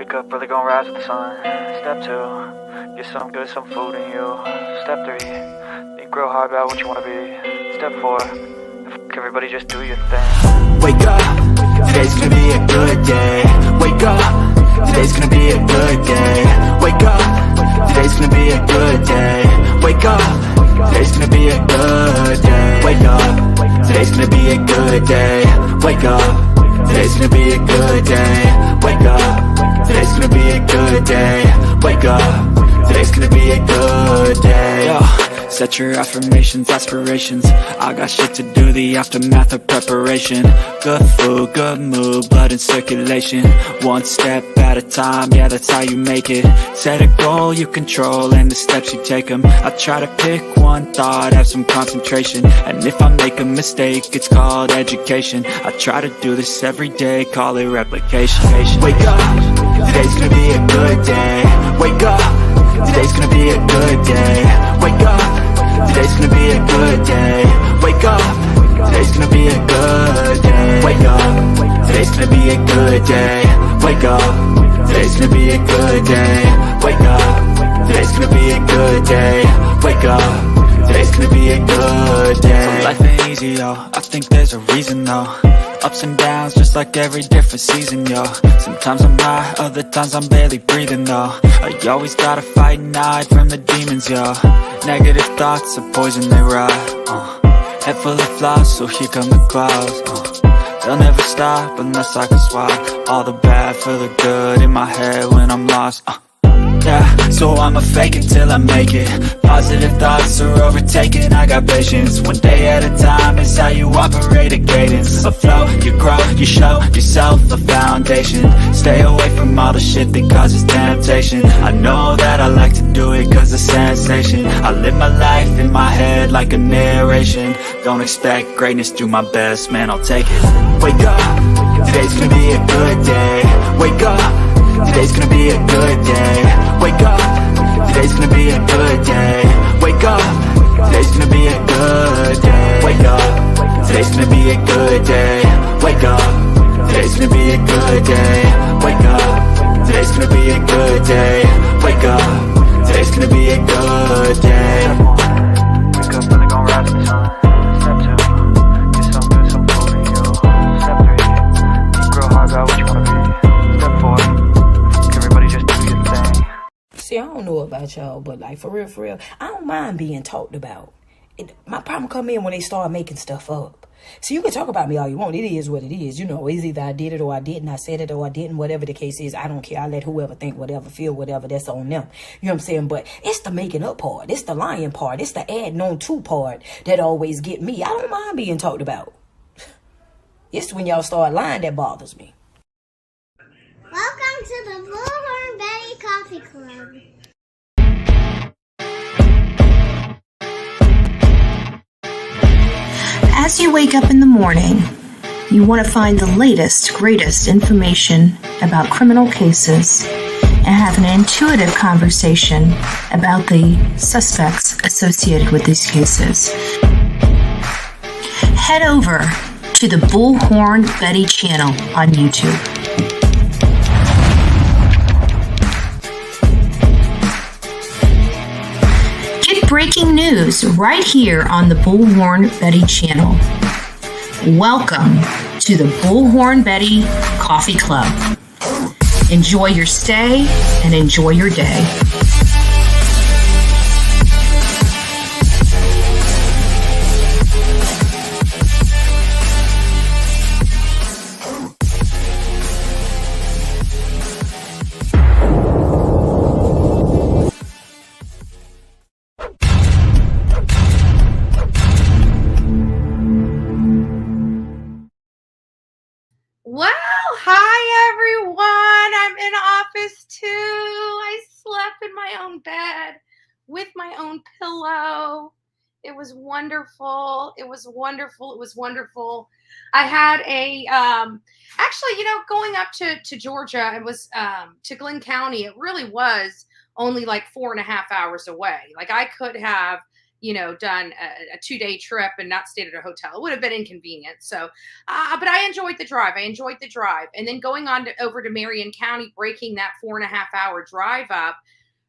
Wake up, really gonna rise with the sun. Step 2, get some good, some food in you. Step 3, think real hard about what you wanna be. Step 4, everybody just do your thing. Wake up, today's gonna be a good day. Wake up, today's gonna be a good day. Wake up, today's gonna be a good day. Wake up, today's gonna be a good day. Wake up, today's gonna be a good day. Wake up, today's gonna be a good day. Wake up, today's gonna be a good day. Wake up, today's gonna be a good day. Yo, set your affirmations, aspirations. I got shit to do, the aftermath of preparation. Good food, good mood, blood in circulation. One step at a time, yeah, that's how you make it. Set a goal you control and the steps you take them. I try to pick one thought, have some concentration. And if I make a mistake, it's called education. I try to do this every day, call it replication. Wake up, today's gonna be a good day. Wake up, today's gonna be a good day. Wake up, today's gonna be a good day. Wake up, today's gonna be a good day. Wake up, today's gonna be a good day. Wake up, today's gonna be a good day. Wake up, today's gonna be a good day. Wake up, today's gonna be a good day. So life ain't easy, yo, I think there's a reason though. Ups and downs, just like every different season, yo. Sometimes I'm high, other times I'm barely breathing, though. I always gotta fight and hide from the demons, yo. Negative thoughts are poison, they rot. Head full of flaws, so here come the clouds. They'll never stop unless I can swap all the bad for the good in my head when I'm lost. Yeah, so I'ma fake it till I make it. Positive thoughts are overtaken, I got patience. One day at a time is how you operate a cadence. A flow, you grow, you show yourself a foundation. Stay away from all the shit that causes temptation. I know that I like to do it cause it's sensation. I live my life in my head like a narration. Don't expect greatness, do my best, man, I'll take it. Wake up, today's gonna be a good day. Wake up, today's gonna be a good day. Wake up, today's gonna be a good day. Wake up, today's gonna be a good day. Wake up, today's gonna be a good day. Wake up, today's gonna be a good day. Wake up, today's gonna be a good day. Wake up, today's gonna be a good day. Wake up, really gonna rise with the sun. Step 2, get some good, some food in you. Step 3, think real hard about what you wanna be. Step 4, everybody just do your thing. See, I don't know about y'all, but like for real, I don't mind being talked about. My problem come in when they start making stuff up. So you can talk about me all you want. It is what it is. You know, it's either I did it or I didn't. I said it or I didn't. Whatever the case is, I don't care. I let whoever think whatever, feel whatever. That's on them. You know what I'm saying? But it's the making up part. It's the lying part. It's the adding on to part that always get me. I don't mind being talked about. It's when y'all start lying that bothers me. Welcome to the Bullhorn Betty Coffee Club. As you wake up in the morning, you want to find the latest, greatest information about criminal cases and have an intuitive conversation about the suspects associated with these cases. Head over to the Bullhorn Betty channel on YouTube. Get breaking news right here on the Bullhorn Betty channel. Welcome to the Bullhorn Betty Coffee Club. Enjoy your stay and enjoy your day. Well, hi everyone. I'm in office too. I slept in my own bed with my own pillow. It was wonderful. It was wonderful. It was wonderful. I had a actually, going up to Georgia, it was to Glenn County. It really was only like 4.5 hours away. Like I could have done a 2-day trip and not stayed at a hotel. It would have been inconvenient. So, but I enjoyed the drive. And then going on over to Marion County, breaking that 4.5-hour drive up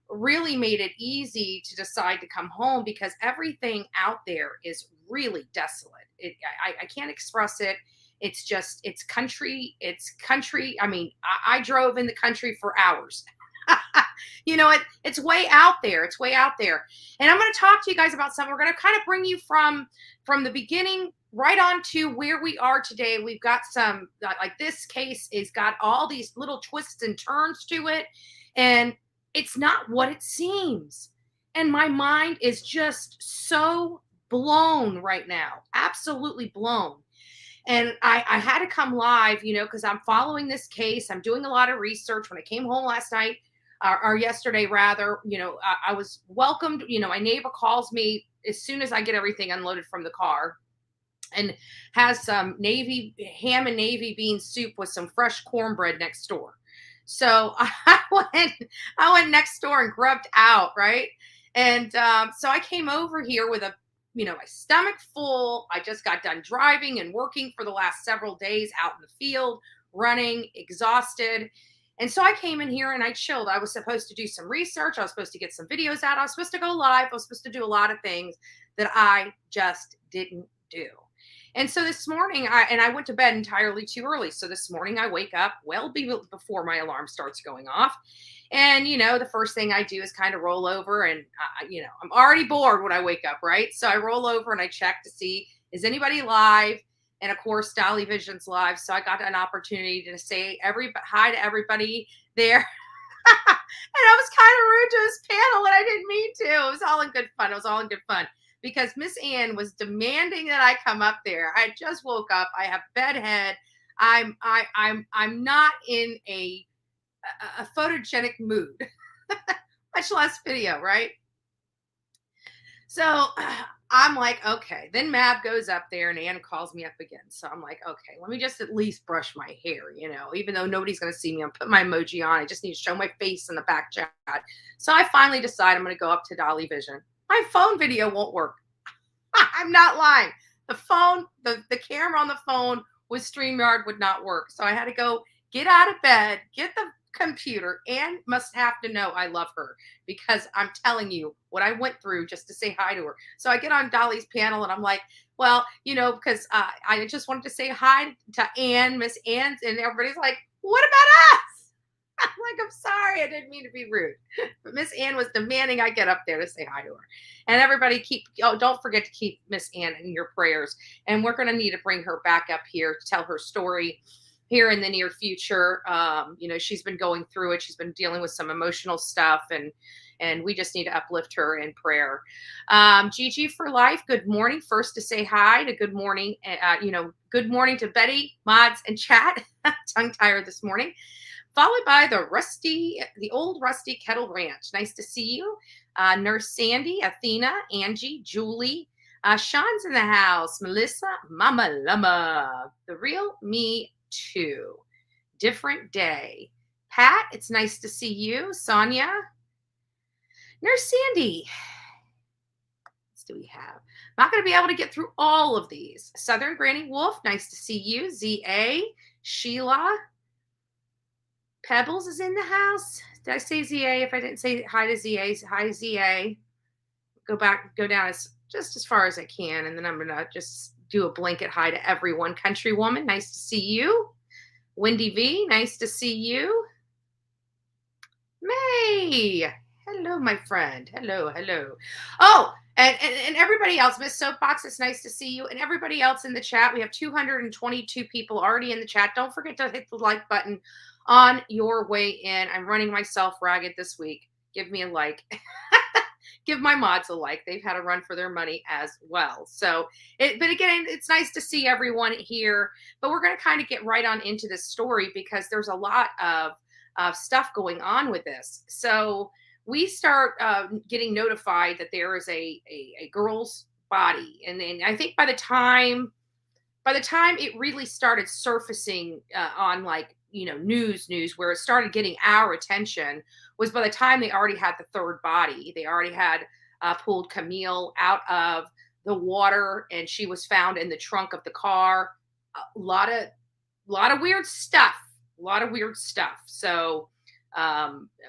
really made it easy to decide to come home because everything out there is really desolate. I can't express it. It's country. I mean, I drove in the country for hours. It's way out there. And I'm going to talk to you guys about something. We're going to kind of bring you from the beginning right on to where we are today. We've got some, like this case has got all these little twists and turns to it. And it's not what it seems. And my mind is just so blown right now. Absolutely blown. And I had to come live, because I'm following this case. I'm doing a lot of research. When I came home last night, or yesterday rather, I was welcomed. My neighbor calls me as soon as I get everything unloaded from the car and has some ham and navy bean soup with some fresh cornbread next door. So I went next door and grubbed out, right? And so I came over here with my stomach full. I just got done driving and working for the last several days out in the field, running, exhausted. And so I came in here and I chilled. I was supposed to do some research. I was supposed to get some videos out. I was supposed to go live. I was supposed to do a lot of things that I just didn't do. And so this morning, I went to bed entirely too early. So this morning I wake up well before my alarm starts going off. And, the first thing I do is kind of roll over and, I'm already bored when I wake up, right? So I roll over and I check to see, is anybody live? And of course, Dolly Vision's live. So I got an opportunity to say hi to everybody there. And I was kind of rude to his panel and I didn't mean to. It was all in good fun. Because Miss Ann was demanding that I come up there. I just woke up. I have bedhead. I'm not in a photogenic mood, much less video, right? So I'm like, okay. Then Mab goes up there and Ann calls me up again. So I'm like, okay, let me just at least brush my hair, even though nobody's going to see me. I'm putting my emoji on. I just need to show my face in the back chat. So I finally decide I'm going to go up to Dolly Vision. My phone video won't work. I'm not lying. The phone, the camera on the phone with StreamYard would not work. So I had to go get out of bed, get the computer, and must have to know I love her because I'm telling you what I went through just to say hi to her. So I get on Dolly's panel and I'm like, well, because I just wanted to say hi to Ann, Miss Ann, and everybody's like, what about us? I'm like, I'm sorry, I didn't mean to be rude. But Miss Ann was demanding I get up there to say hi to her. And everybody don't forget to keep Miss Ann in your prayers. And we're going to need to bring her back up here to tell her story here in the near future. She's been going through it. She's been dealing with some emotional stuff and we just need to uplift her in prayer. Gigi for life. Good morning. First to say hi to good morning. Good morning to Betty, mods, and chat. Tongue tired this morning. Followed by the old rusty kettle ranch. Nice to see you. Nurse Sandy, Athena, Angie, Julie, Sean's in the house. Melissa, Mama Llama, the real me too. Different day. Pat, it's nice to see you. Sonia, Nurse Sandy. What do we have? I'm not going to be able to get through all of these. Southern Granny Wolf, nice to see you. ZA, Sheila. Pebbles is in the house. Did I say ZA? If I didn't say hi to ZA, hi ZA. Go down just as far as I can. And then I'm going to just do a blanket hi to everyone. Country Woman, nice to see you. Wendy V, nice to see you. May, hello, my friend. Hello. Oh, and everybody else, Miss Soapbox, it's nice to see you. And everybody else in the chat. We have 222 people already in the chat. Don't forget to hit the like button on your way in. I'm running myself ragged this week. Give me a like. Give my mods a like. They've had a run for their money as well. So, but again, it's nice to see everyone here. But we're going to kind of get right on into this story because there's a lot of stuff going on with this. So we start getting notified that there is a girl's body, and then I think by the time it really started surfacing on news where it started getting our attention was by the time they already had the third body. They already had pulled Camille out of the water, and she was found in the trunk of the car. A lot of weird stuff. A lot of weird stuff. So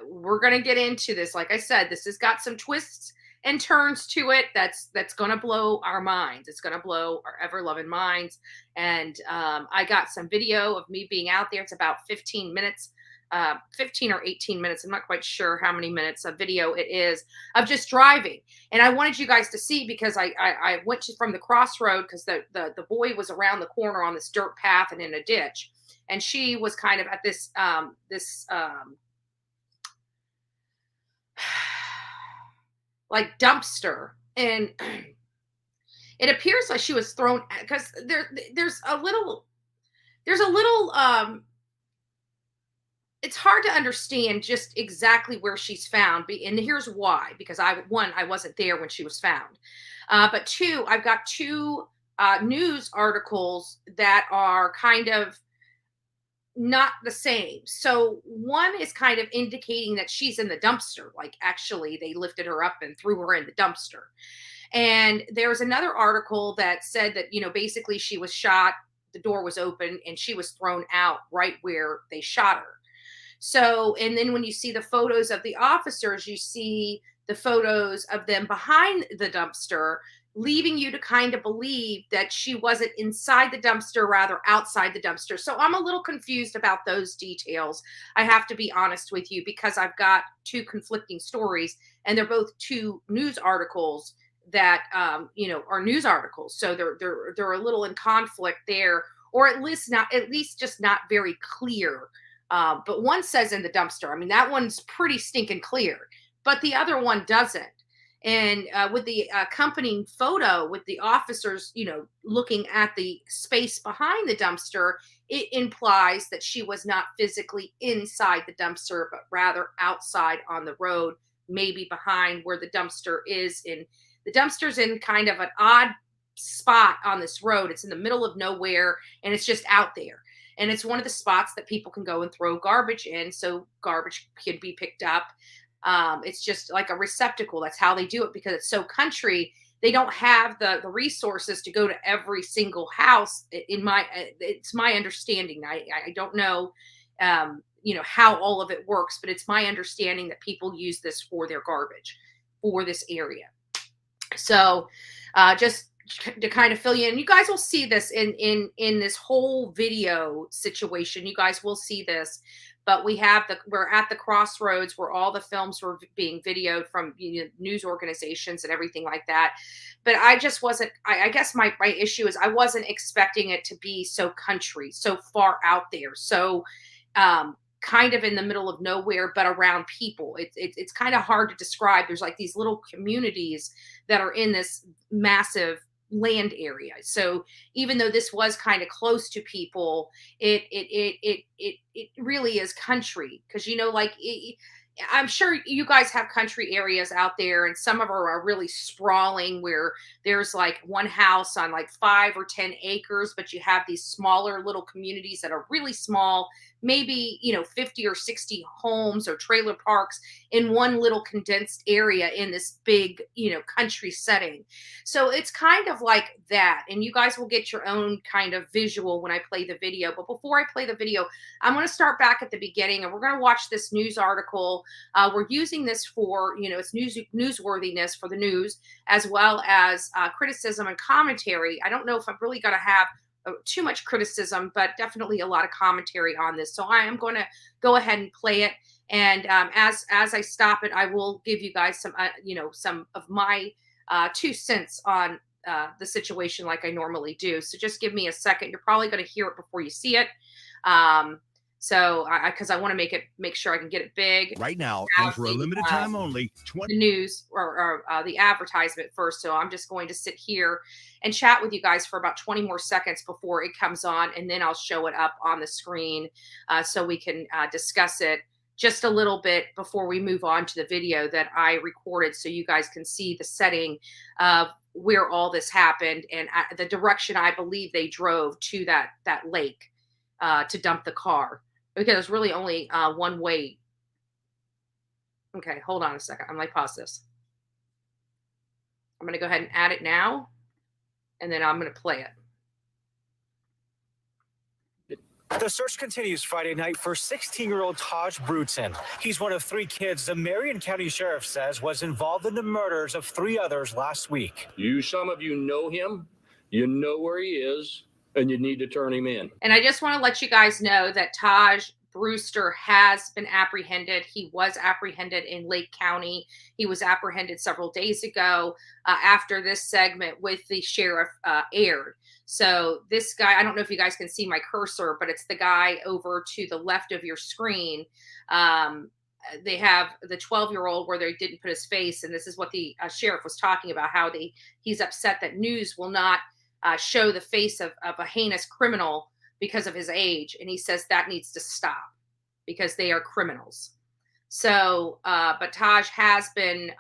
we're gonna get into this. Like I said, this has got some twists and turns to it. That's gonna blow our minds. It's gonna blow our ever-loving minds. And I got some video of me being out there. It's about 15 minutes. 15 or 18 minutes. I'm not quite sure how many minutes of video it is of just driving. And I wanted you guys to see, because I went from the crossroad, because the boy was around the corner on this dirt path and in a ditch. And she was kind of at this like dumpster. And it appears like she was thrown, because there's a little it's hard to understand just exactly where she's found. And here's why, because I wasn't there when she was found. But two, I've got two news articles that are kind of not the same. So one is kind of indicating that she's in the dumpster. Like, actually, they lifted her up and threw her in the dumpster. And there's another article that said that, basically she was shot, the door was open, and she was thrown out right where they shot her. So, and then when you see the photos of the officers, you see the photos of them behind the dumpster, leaving you to kind of believe that she wasn't inside the dumpster, rather outside the dumpster. So I'm a little confused about those details. I have to be honest with you, because I've got two conflicting stories, and they're both two news articles that, are news articles. So they're a little in conflict there, or at least just not very clear. But one says in the dumpster. I mean, that one's pretty stinking clear, but the other one doesn't. And with the accompanying photo with the officers, looking at the space behind the dumpster, it implies that she was not physically inside the dumpster, but rather outside on the road, maybe behind where the dumpster is. The dumpster's in kind of an odd spot on this road. It's in the middle of nowhere, and it's just out there. And it's one of the spots that people can go and throw garbage in, so garbage can be picked up. It's just like a receptacle. That's how they do it, because it's so country. They don't have the resources to go to every single house. It's my understanding. I don't know, how all of it works, but it's my understanding that people use this for their garbage for this area. So just to kind of fill you in, you guys will see this in this whole video situation. You guys will see this, but we're at the crossroads where all the films were being videoed from news organizations and everything like that. But I just wasn't, I guess my issue is I wasn't expecting it to be so country, so far out there. So kind of in the middle of nowhere, but around people. It's kind of hard to describe. There's like these little communities that are in this massive land area. So even though this was kind of close to people, it really is country, because I'm sure you guys have country areas out there, and some of them are really sprawling, where there's like one house on like 5 or 10 acres, but you have these smaller little communities that are really small, maybe 50 or 60 homes or trailer parks in one little condensed area in this big country setting. So it's kind of like that, and you guys will get your own kind of visual when I play the video. But before I play the video, I'm going to start back at the beginning, and we're going to watch this news article. We're using this for it's newsworthiness for the news, as well as criticism and commentary. I don't know if I'm really going to have too much criticism, but definitely a lot of commentary on this. So I am going to go ahead and play it. And as I stop it, I will give you guys some, some of my 2 cents on the situation, like I normally do. So just give me a second. You're probably going to hear it before you see it. So because I want to make sure I can get it big right now, and for a limited time only, the news or the advertisement first. So I'm just going to sit here and chat with you guys for about 20 more seconds before it comes on, and then I'll show it up on the screen so we can discuss it just a little bit before we move on to the video that I recorded, so you guys can see the setting of where all this happened and the direction I believe they drove to that lake to dump the car, because there's really only one way. Okay, hold on a second. I'm going to pause this. I'm going to go ahead and add it now, and then I'm going to play it. The search continues Friday night for 16-year-old Taj Bruton. He's one of 3 kids the Marion County Sheriff says was involved in the murders of 3 others last week. Some of you know him, you know where he is, and you need to turn him in. And I just want to let you guys know that Taj Brewster has been apprehended. He was apprehended in Lake County. He was apprehended several days ago after this segment with the sheriff aired. So this guy, I don't know if you guys can see my cursor, but it's the guy over to the left of your screen. They have the 12-year-old where they didn't put his face. And this is what the sheriff was talking about, how he's upset that news will not show the face of a heinous criminal because of his age. And he says that needs to stop because they are criminals. So, but Taj has been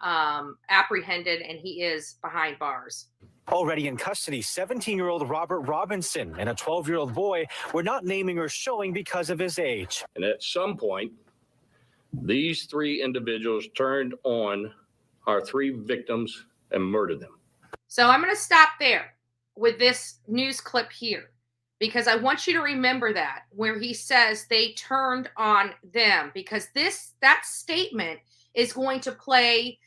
apprehended and he is behind bars. Already in custody, 17-year-old Robert Robinson and a 12-year-old boy were not naming or showing because of his age. And at some point, these 3 individuals turned on our 3 victims and murdered them. So I'm going to stop there with this news clip here, because I want you to remember that where he says they turned on them, because that statement is going to play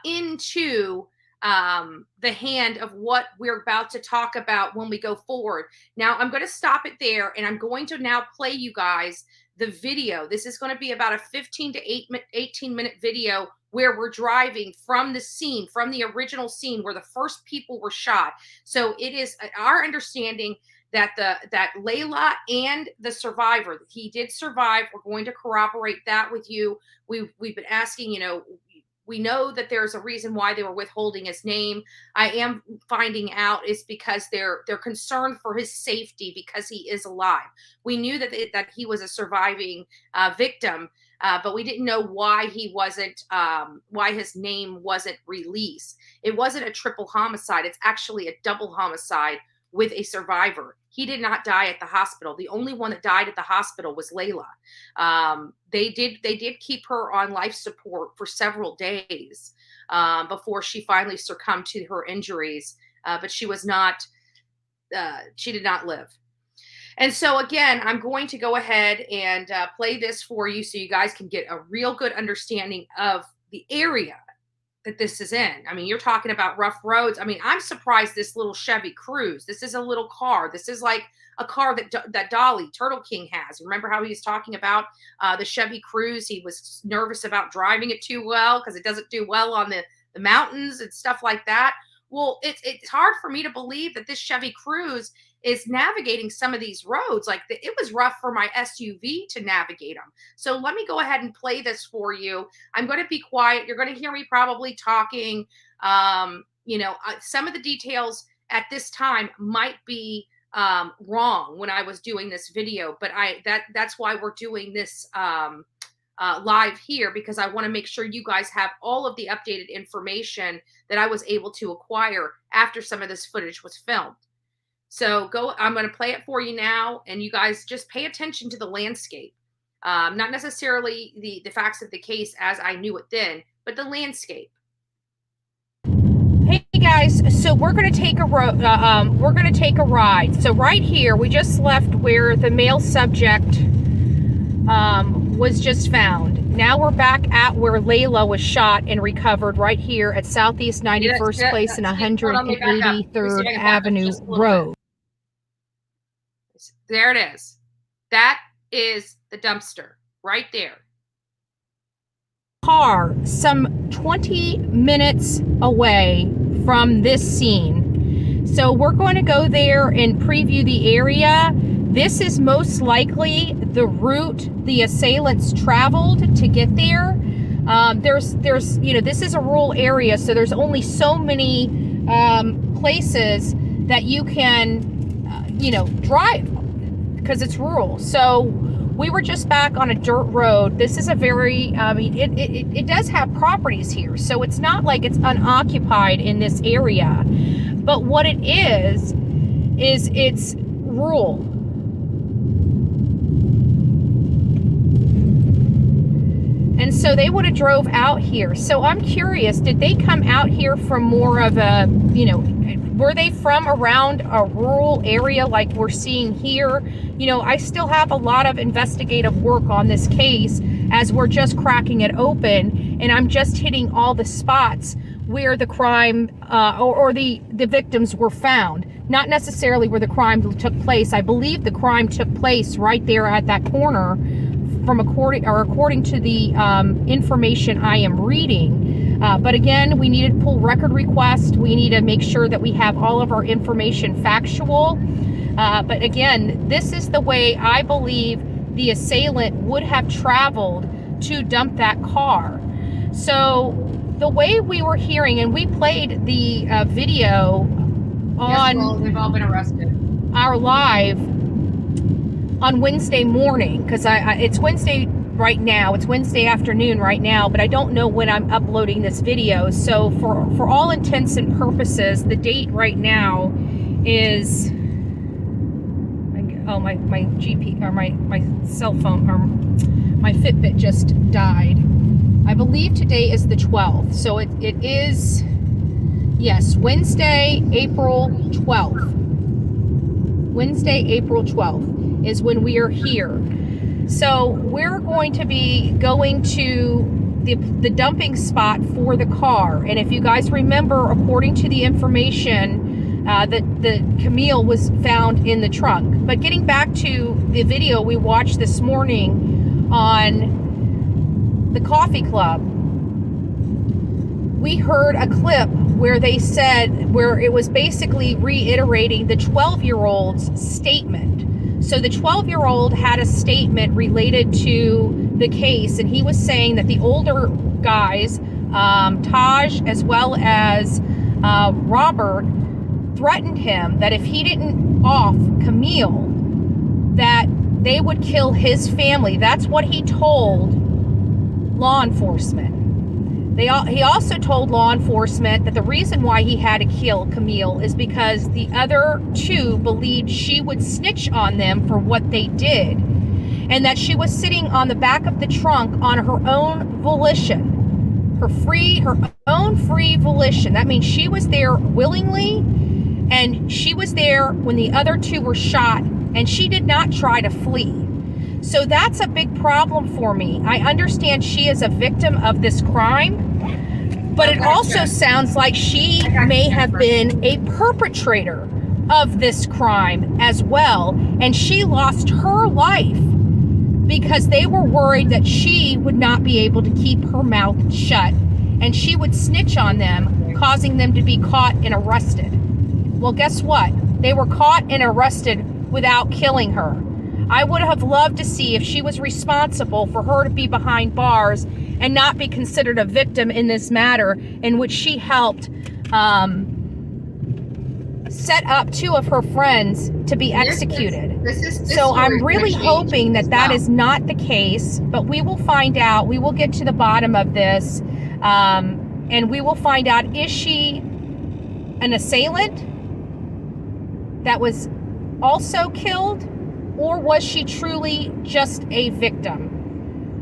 into the hand of what we're about to talk about when we go forward. Now, I'm going to stop it there, and I'm going to now play you guys the video. This is going to be about a 15 to 18-minute video where we're driving from the scene, from the original scene where the first people were shot. So it is our understanding that that Layla and the survivor, he did survive. We're going to corroborate that with you. We've been asking, we know that there's a reason why they were withholding his name. I am finding out it's because they're concerned for his safety because he is alive. We knew that he was a surviving victim, but we didn't know why he wasn't, why his name wasn't released. It wasn't a triple homicide. It's actually a double homicide with a survivor. He did not die at the hospital. The only one that died at the hospital was Layla. They did keep her on life support for several days before she finally succumbed to her injuries. But she was not, she did not live. And so again, I'm going to go ahead and play this for you so you guys can get a real good understanding of the area that this is in. I mean, you're talking about rough roads. I mean, I'm surprised this little Chevy Cruze. This is a little car. This is like a car that Dolly Turtle King has. Remember how he was talking about the Chevy Cruze? He was nervous about driving it too well because it doesn't do well on the mountains and stuff like that. Well, it's hard for me to believe that this Chevy Cruze is navigating some of these roads. Like it was rough for my SUV to navigate them. So let me go ahead and play this for you. I'm going to be quiet. You're going to hear me probably talking. Some of the details at this time might be wrong when I was doing this video, but that's why we're doing this live here, because I want to make sure you guys have all of the updated information that I was able to acquire after some of this footage was filmed. So I'm going to play it for you now, and you guys just pay attention to the landscape. Not necessarily the facts of the case as I knew it then, but the landscape. Hey guys, so we're going to take a ride. So right here, we just left where the male subject was just found. Now we're back at where Layla was shot and recovered right here at Southeast 91st Place and 183rd Avenue Road. There it is. That is the dumpster right there. Car some 20 minutes away from this scene. So we're going to go there and preview the area. This is most likely the route the assailants traveled to get there. There's this is a rural area, so there's only so many places that you can, drive because it's rural. So we were just back on a dirt road. This is a very, it does have properties here, so it's not like it's unoccupied in this area. But what it is it's rural. And so they would have drove out here. So I'm curious, did they come out here from more of a, you know, were they from around a rural area like we're seeing here? You know, I still have a lot of investigative work on this case as we're just cracking it open, and I'm just hitting all the spots where the crime or the victims were found. Not necessarily where the crime took place. I believe the crime took place right there at that corner, according to the information I am reading. But again, we need to pull record requests. We need to make sure that we have all of our information factual. But again, this is the way I believe the assailant would have traveled to dump that car. So the way we were hearing, and we played the video on, yes, well, they've all been arrested. Our live on Wednesday morning, because it's Wednesday right now. It's Wednesday afternoon right now, but I don't know when I'm uploading this video. So for all intents and purposes, the date right now is, oh, my GP, or my cell phone, or my Fitbit just died. I believe today is the 12th. So it is, yes, Wednesday, April 12th. Wednesday, April 12th is when we are here. So we're going to be going to the dumping spot for the car. And if you guys remember, according to the information, that the Camille was found in the trunk. But getting back to the video we watched this morning on the coffee club, we heard a clip where they said, where it was basically reiterating the 12-year-old's statement. So the 12-year-old had a statement related to the case, and he was saying that the older guys, Taj as well as Robert, threatened him that if he didn't off Camille, that they would kill his family. That's what he told law enforcement. He also told law enforcement that the reason why he had to kill Camille is because the other two believed she would snitch on them for what they did, and that she was sitting on the back of the trunk on her own volition, her own free volition. That means she was there willingly, and she was there when the other two were shot, and she did not try to flee. So that's a big problem for me. I understand she is a victim of this crime, but it also sounds like she may have been a perpetrator of this crime as well, and she lost her life because they were worried that she would not be able to keep her mouth shut, and she would snitch on them, causing them to be caught and arrested. Well, guess what? They were caught and arrested without killing her. I would have loved to see if she was responsible for her to be behind bars and not be considered a victim in this matter, in which she helped set up two of her friends to be executed. So I'm really hoping that that is not the case, but we will find out. We will get to the bottom of this, and we will find out, is she an assailant that was also killed, or was she truly just a victim?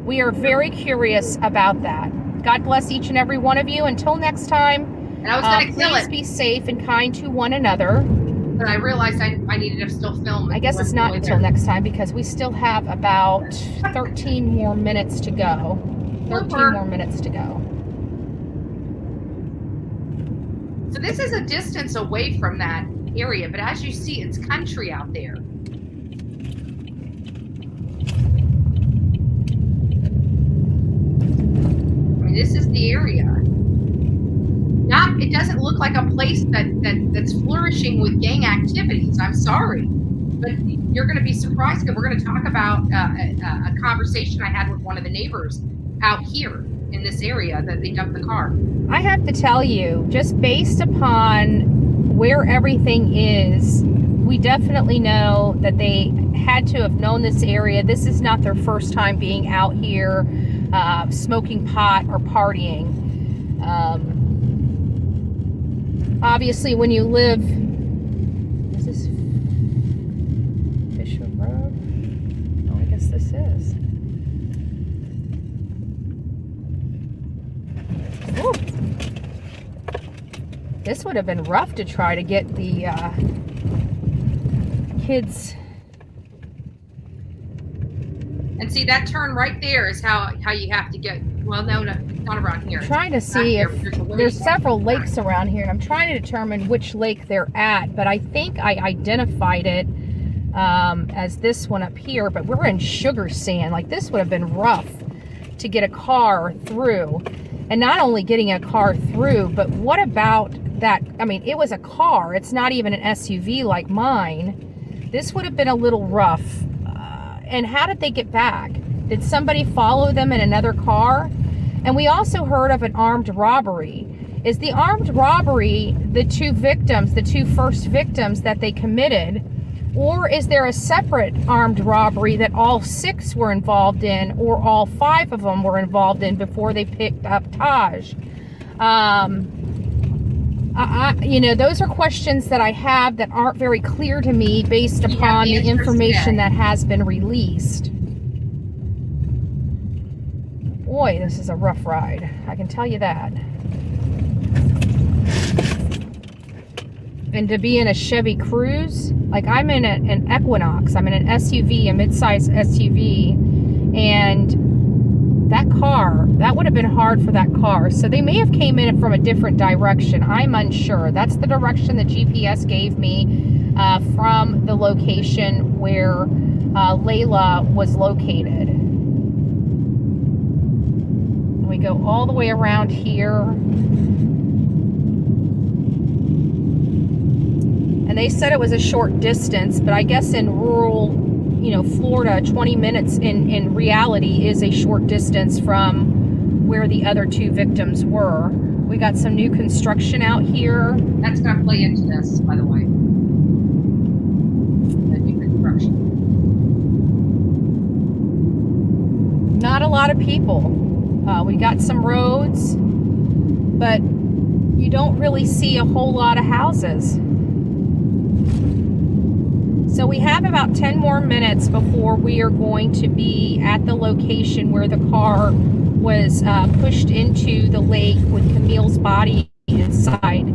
We are very curious about that. God bless each and every one of you. Until next time, please be safe and kind to one another. But I realized I needed to still film. I guess it's not until next time, because we still have about 13 more minutes to go. 13 more minutes to go. So this is a distance away from that area, but as you see, it's country out there. This is the area. It doesn't look like a place that's flourishing with gang activities. I'm sorry, but you're going to be surprised, because we're going to talk about a conversation I had with one of the neighbors out here in this area that they dumped the car. I have to tell you, just based upon where everything is, we definitely know that they had to have known this area. This is not their first time being out here smoking pot or partying. Obviously, when you live, is this Fisher Road? Oh, I guess this is. This would have been rough to try to get the kids. And see, that turn right there is how you have to get. Well, no, it's not around here. I'm trying to see if there's several lakes around here, and I'm trying to determine which lake they're at, but I think I identified it as this one up here, but we're in sugar sand. Like, this would have been rough to get a car through. And not only getting a car through, but what about that? I mean, it was a car. It's not even an SUV like mine. This would have been a little rough. And how did they get back? Did somebody follow them in another car? And we also heard of an armed robbery. Is the armed robbery the two victims, the two first victims that they committed? Or is there a separate armed robbery that all 6 were involved in, or all 5 of them were involved in before they picked up Taj? You know, those are questions that I have that aren't very clear to me based upon the information that has been released. Boy, this is a rough ride. I can tell you that. And to be in a Chevy Cruze, like I'm in an Equinox, I'm in an SUV, a mid-size SUV, and that car, that would have been hard for that car. So they may have came in from a different direction. I'm unsure. That's the direction the GPS gave me from the location where Layla was located. And we go all the way around here. And they said it was a short distance, but I guess in rural, you know, Florida, 20 minutes in reality is a short distance from where the other 2 victims were. We got some new construction out here. That's going to play into this, by the way. The new construction. Not a lot of people. We got some roads, but you don't really see a whole lot of houses. So we have about 10 more minutes before we are going to be at the location where the car was pushed into the lake with Camille's body inside.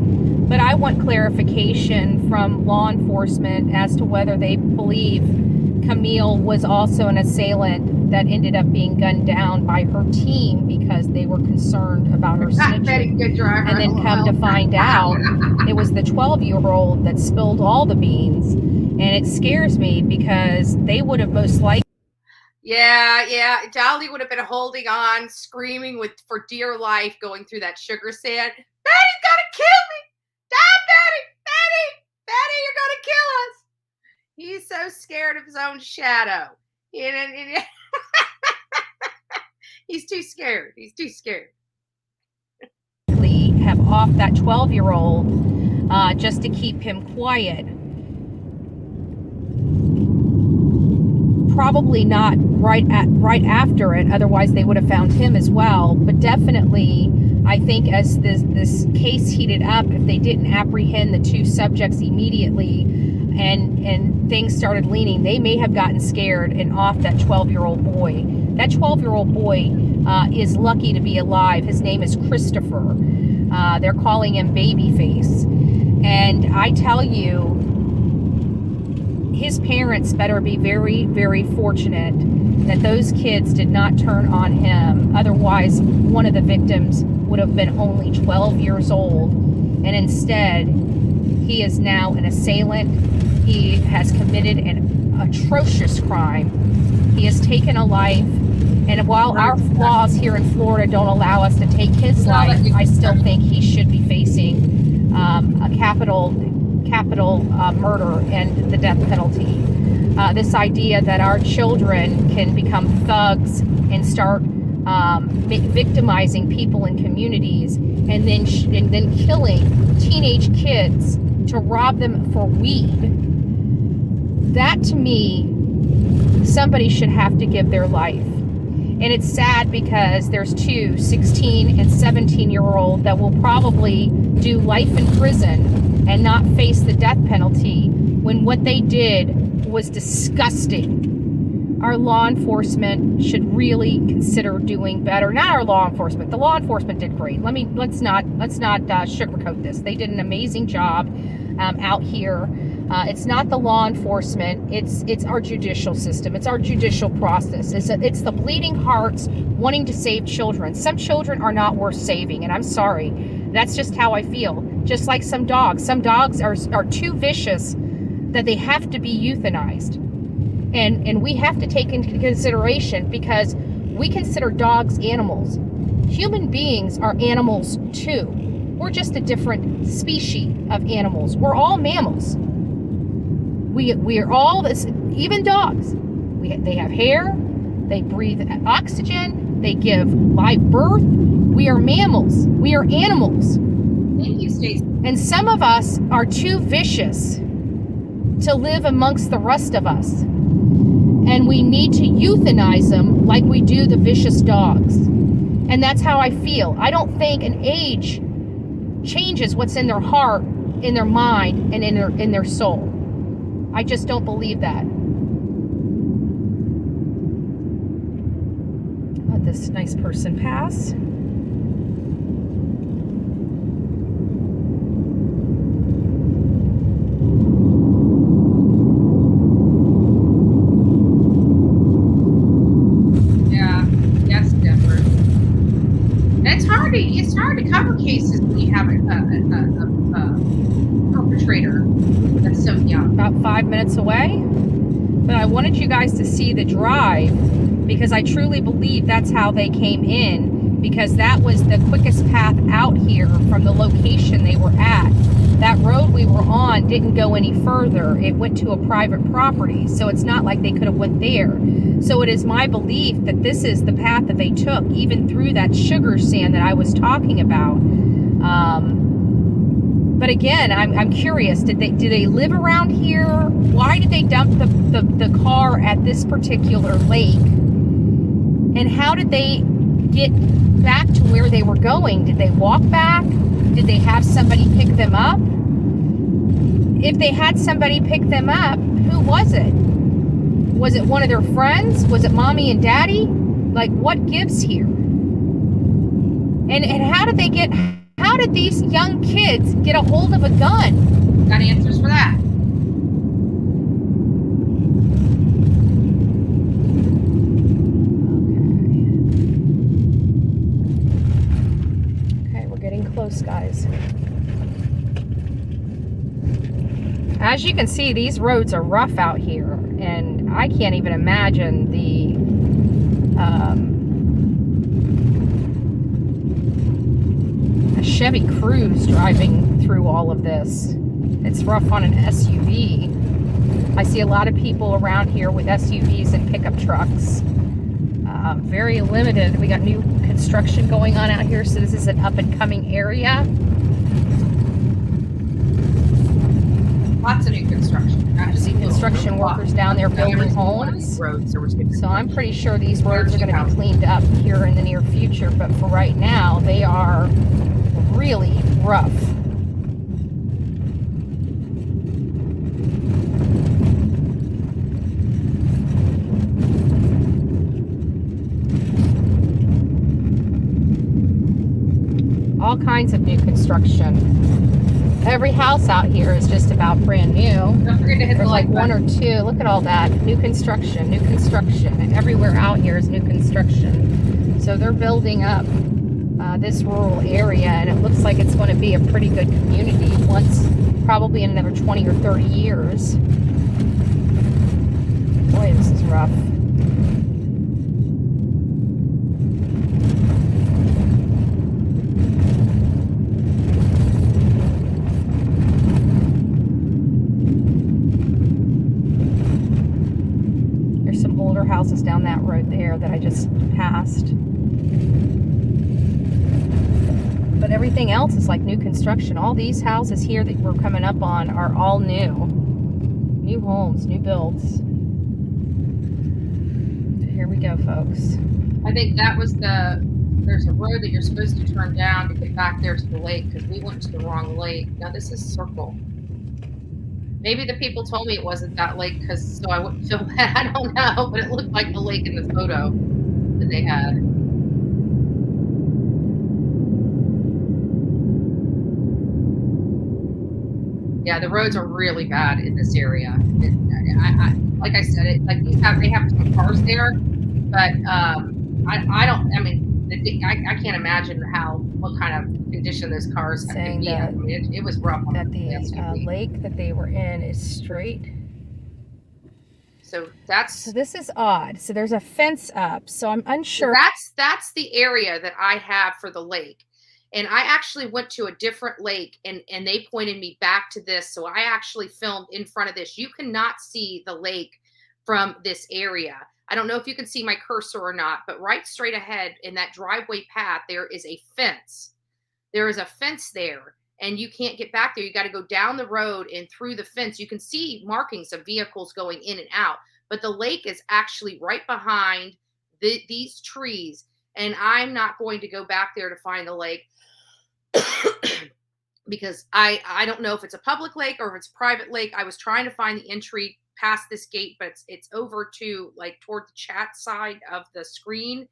But I want clarification from law enforcement as to whether they believe Camille was also an assailant that ended up being gunned down by her team because they were concerned about her snitching. Good driver. And then come to find out it was the 12-year-old that spilled all the beans. And it scares me because they would have most likely. Yeah. Dolly would have been holding on, screaming for dear life, going through that sugar sand. Daddy's gonna kill me! Stop, Daddy, you're gonna kill us! He's so scared of his own shadow. He's too scared. Have off that 12-year-old just to keep him quiet. Probably not right after it, otherwise they would have found him as well. But definitely, I think as this case heated up, if they didn't apprehend the 2 subjects immediately and things started leaning, they may have gotten scared and off that 12-year-old boy. That 12-year-old boy is lucky to be alive. His name is Christopher. They're calling him Babyface. And I tell you, his parents better be very, very fortunate that those kids did not turn on him. Otherwise, one of the victims would have been only 12 years old. And instead, he is now an assailant. He has committed an atrocious crime. He has taken a life. And while our laws here in Florida don't allow us to take his life, I still think he should be facing a capital murder and the death penalty. This idea that our children can become thugs and start victimizing people in communities and then killing teenage kids to rob them for weed, that to me, somebody should have to give their life. And it's sad because there's 2 16 and 17-year-old that will probably do life in prison and not face the death penalty when what they did was disgusting. our law enforcement should really consider doing better. Not our law enforcement. The law enforcement did great. Let's not sugarcoat this. They did an amazing job out here. It's not the law enforcement. It's our judicial system. It's our judicial process. It's the bleeding hearts wanting to save children. Some children are not worth saving, and I'm sorry. That's just how I feel. Just like some dogs. Some dogs are too vicious that they have to be euthanized. And we have to take into consideration, because we consider dogs animals. Human beings are animals too. We're just a different species of animals. We're all mammals. We are all this, even dogs. They have hair, they breathe oxygen, they give live birth. We are mammals. We are animals. Thank you, Stacey. And some of us are too vicious to live amongst the rest of us. And we need to euthanize them like we do the vicious dogs. And that's how I feel. I don't think an age changes what's in their heart, in their mind, and in their soul. I just don't believe that. Let this nice person pass. It's hard to cover cases when you have a perpetrator that's so young. About 5 minutes away. But I wanted you guys to see the drive, because I truly believe that's how they came in, because that was the quickest path out here from the location they were at. That road we were on didn't go any further. It went to a private property, so it's not like they could have went there. So it is my belief that this is the path that they took, even through that sugar sand that I was talking about. But again, I'm curious. Do they live around here? Why did they dump the car at this particular lake? And how did they get back to where they were going? Did they walk back? Did they have somebody pick them up? If they had somebody pick them up, who was it? Was it one of their friends? Was it mommy and daddy? Like, what gives here? And how did these young kids get a hold of a gun? Got answers for that. Okay, we're getting close, guys. As you can see, these roads are rough out here, and I can't even imagine a Chevy Cruze driving through all of this. It's rough on an SUV. I see a lot of people around here with SUVs and pickup trucks. Very limited. We got new construction going on out here, so this is an up-and-coming area. Lots of new construction. I see construction workers down there building homes. So I'm pretty sure these roads are going to be cleaned up here in the near future, but for right now, they are really rough. All kinds of new construction. Every house out here is just about brand new. Don't forget to hit There's the like one button. or two. Look at all that. New construction, and everywhere out here is new construction. So they're building up this rural area, and it looks like it's going to be a pretty good community once, probably in another 20 or 30 years. Boy, this is rough. Houses down that road there that I just passed. But everything else is like new construction. All these houses here that we're coming up on are all new. New homes, new builds. Here we go, folks. I think that was there's a road that you're supposed to turn down to get back there to the lake, because we went to the wrong lake. Now this is circle. Maybe the people told me it wasn't that lake so I wouldn't feel bad. I don't know, but it looked like the lake in the photo that they had. Yeah, the roads are really bad in this area. Like I said, like they have some cars there, but I don't. I mean, I can't imagine what kind of condition those cars have to Saying be in. I that mean, it was rough on that the last few weeks. lake that they were in is straight. So So this is odd. So there's a fence up. So I'm unsure. that's the area that I have for the lake. And I actually went to a different lake and they pointed me back to this. So I actually filmed in front of this. You cannot see the lake from this area. I don't know if you can see my cursor or not, but right straight ahead in that driveway path, there is a fence. There is a fence there and you can't get back there. You got to go down the road and through the fence. You can see markings of vehicles going in and out, but the lake is actually right behind these trees. And I'm not going to go back there to find the lake because I don't know if it's a public lake or if it's a private lake. I was trying to find the entry past this gate, but it's over to like toward the chat side of the screen.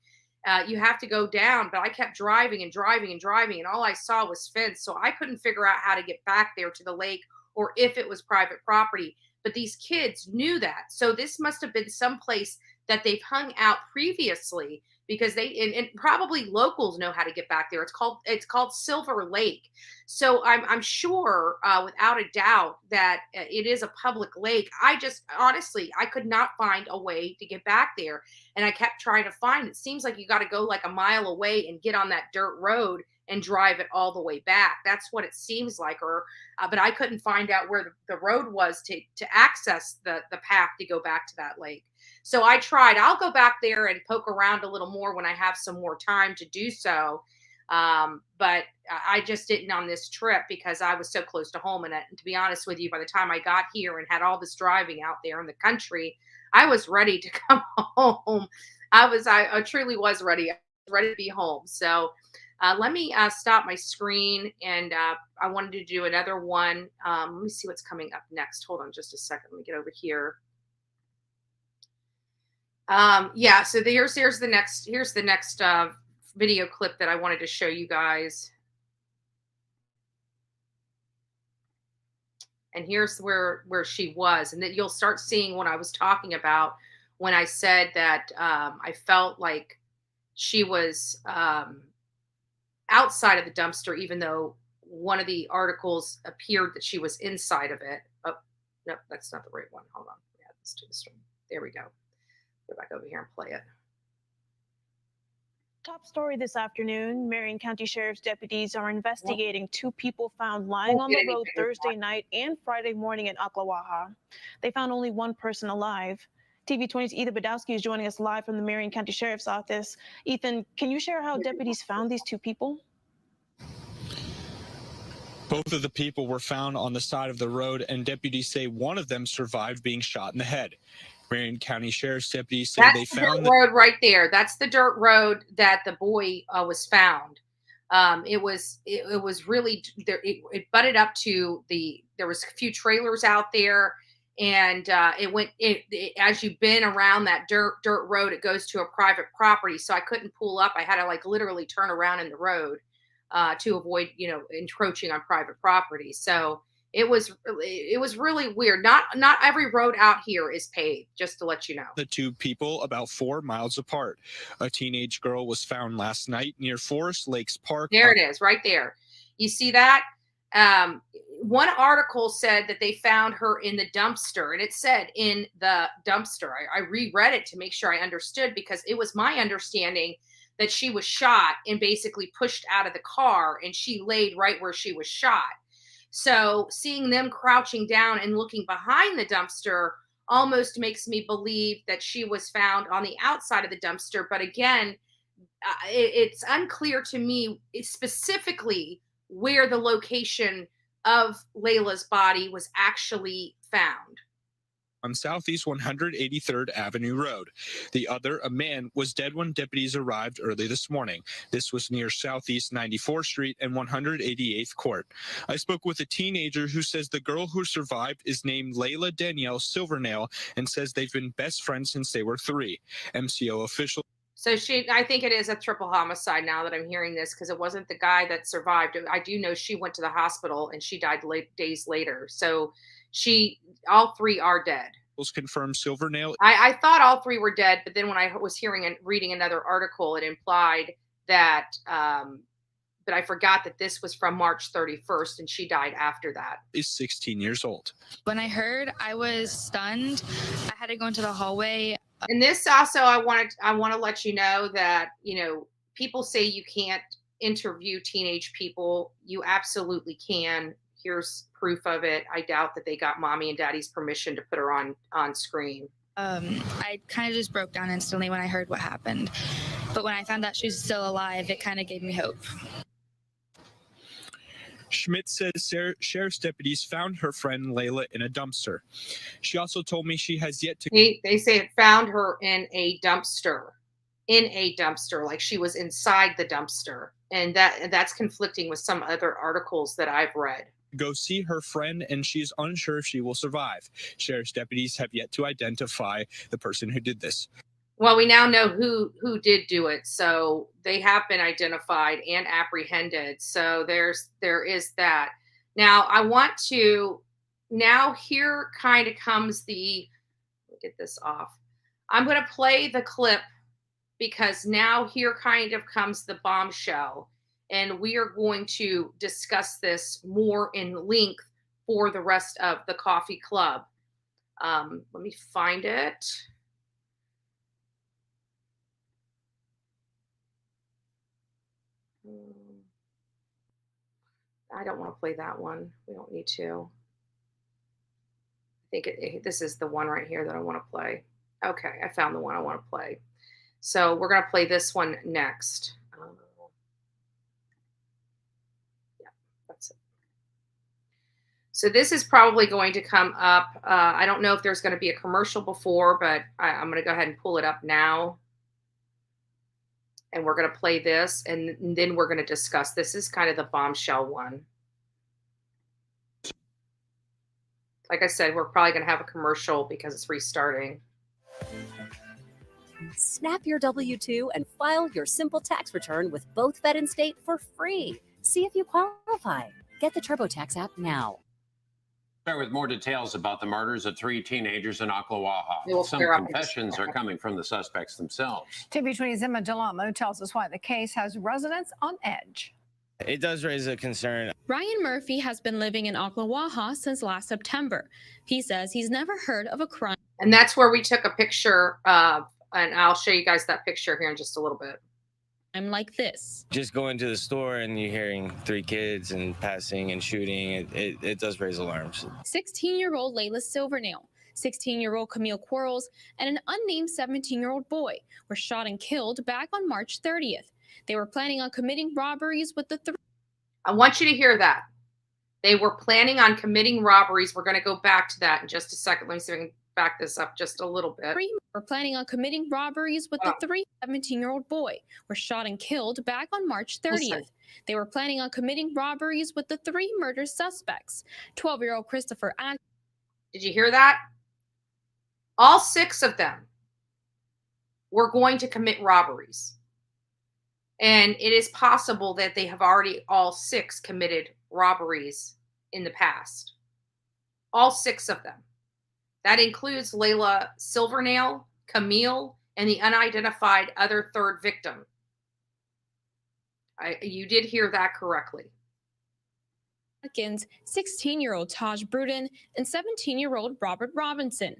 You have to go down, but I kept driving and driving and driving, and all I saw was fence. So I couldn't figure out how to get back there to the lake or if it was private property. But these kids knew that. So this must have been someplace that they've hung out previously because and probably locals know how to get back there. It's called Silver Lake. So I'm sure without a doubt that it is a public lake. I just honestly, I could not find a way to get back there. And I kept trying to find, it seems like you got to go like a mile away and get on that dirt road and drive it all the way back. That's what it seems like. But I couldn't find out where the road was to access the path to go back to that lake. So I tried. I'll go back there and poke around a little more when I have some more time to do so. But I just didn't on this trip because I was so close to home. And to be honest with you, by the time I got here and had all this driving out there in the country, I was ready to come home. I truly was ready. I was ready to be home. So let me stop my screen, and I wanted to do another one. Let me see what's coming up next. Hold on just a second. Let me get over here. Yeah, so here's the next video clip that I wanted to show you guys. And here's where she was, and that you'll start seeing what I was talking about when I said that I felt like she was outside of the dumpster, even though one of the articles appeared that she was inside of it. Oh, no, that's not the right one. Hold on. Yeah, let's do this one. There we go. Go back over here and play it. Top story this afternoon, Marion County Sheriff's deputies are investigating two people found lying on the road Thursday night and Friday morning in Ocklawaha. They found only one person alive. TV20's Ethan Badowski is joining us live from the Marion County Sheriff's Office. Ethan, can you share how deputies found these two people? Both of the people were found on the side of the road, and deputies say one of them survived being shot in the head. Marion County Sheriff's deputies say they found the road right there. That's the dirt road that the boy was found. It was really there. It butted up to there was a few trailers out there, and as you've been around that dirt road, it goes to a private property. So I couldn't pull up. I had to like literally turn around in the road to avoid encroaching on private property. So it was really weird. Not every road out here is paved, just to let you know. The two people about 4 miles apart. A teenage girl was found last night near Forest Lakes Park. There it is, right there. You see that? One article said that they found her in the dumpster, and it said in the dumpster. I reread it to make sure I understood, because it was my understanding that she was shot and basically pushed out of the car, and she laid right where she was shot. So seeing them crouching down and looking behind the dumpster almost makes me believe that she was found on the outside of the dumpster. But again, it's unclear to me specifically where the location of Layla's body was actually found. on Southeast 183rd Avenue Road. The other, a man, was dead when deputies arrived early this morning. This was near Southeast 94th Street and 188th Court. I spoke with a teenager who says the girl who survived is named Layla Danielle Silvernail and says they've been best friends since they were 3. MCO officials. So I think it is a triple homicide now that I'm hearing this, because it wasn't the guy that survived. I do know she went to the hospital and she died days later. So all 3 are dead. Confirmed Silvernail. I thought all 3 were dead, but then when I was hearing and reading another article, it implied that, but I forgot that this was from March 31st and she died after that. Is 16 years old. When I heard, I was stunned. I had to go into the hallway. And this also, I want to let you know that, people say you can't interview teenage people. You absolutely can. Here's proof of it. I doubt that they got mommy and daddy's permission to put her on screen. I kind of just broke down instantly when I heard what happened. But when I found out she was still alive, it kind of gave me hope. Schmidt says sheriff's deputies found her friend Layla in a dumpster. She also told me she has yet to... They say it found her in a dumpster. Like she was inside the dumpster. And that's conflicting with some other articles that I've read. Go see her friend, and she's unsure if she will survive. Sheriff's deputies have yet to identify the person who did this. Well, we now know who did do it, so they have been identified and apprehended. So there is that. Now I want to. Now here kind of comes the. Let me get this off. I'm going to play the clip because now here kind of comes the bombshell. And we are going to discuss this more in length for the rest of the coffee club. Let me find it. I don't want to play that one. We don't need to. I think this is the one right here that I want to play. Okay, I found the one I want to play. So we're going to play this one next. So this is probably going to come up. I don't know if there's going to be a commercial before, but I'm going to go ahead and pull it up now. And we're going to play this, and then we're going to discuss. This is kind of the bombshell one. Like I said, we're probably going to have a commercial because it's restarting. Snap your W-2 and file your simple tax return with both Fed and State for free. See if you qualify. Get the TurboTax app now. Start with more details about the murders of 3 teenagers in Ocklawaha. Some confessions are coming from the suspects themselves. TV20's Emma Delamo tells us why the case has residents on edge. It does raise a concern. Ryan Murphy has been living in Ocklawaha since last September. He says he's never heard of a crime. And that's where we took a picture of, and I'll show you guys that picture here in just a little bit. I'm like this. Just going to the store and you're hearing 3 kids and passing and shooting, it does raise alarms. 16-year-old Layla Silvernail, 16-year-old Camille Quarles, and an unnamed 17-year-old boy were shot and killed back on March 30th. They were planning on committing robberies with the 3. I want you to hear that. They were planning on committing robberies. We're going to go back to that in just a second. Let me see if I can back this up just a little bit. 3 were planning on committing robberies with the 17-year-old boy were shot and killed back on March 30th. Listen. They were planning on committing robberies with the 3 murder suspects. 12-year-old Christopher Act. Did you hear that? All 6 of them were going to commit robberies. And it is possible that they have already all 6 committed robberies in the past. All 6 of them. That includes Layla Silvernail, Camille, and the unidentified other 3rd victim. You did hear that correctly. Atkins, 16-year-old Taj Bruden, and 17-year-old Robert Robinson.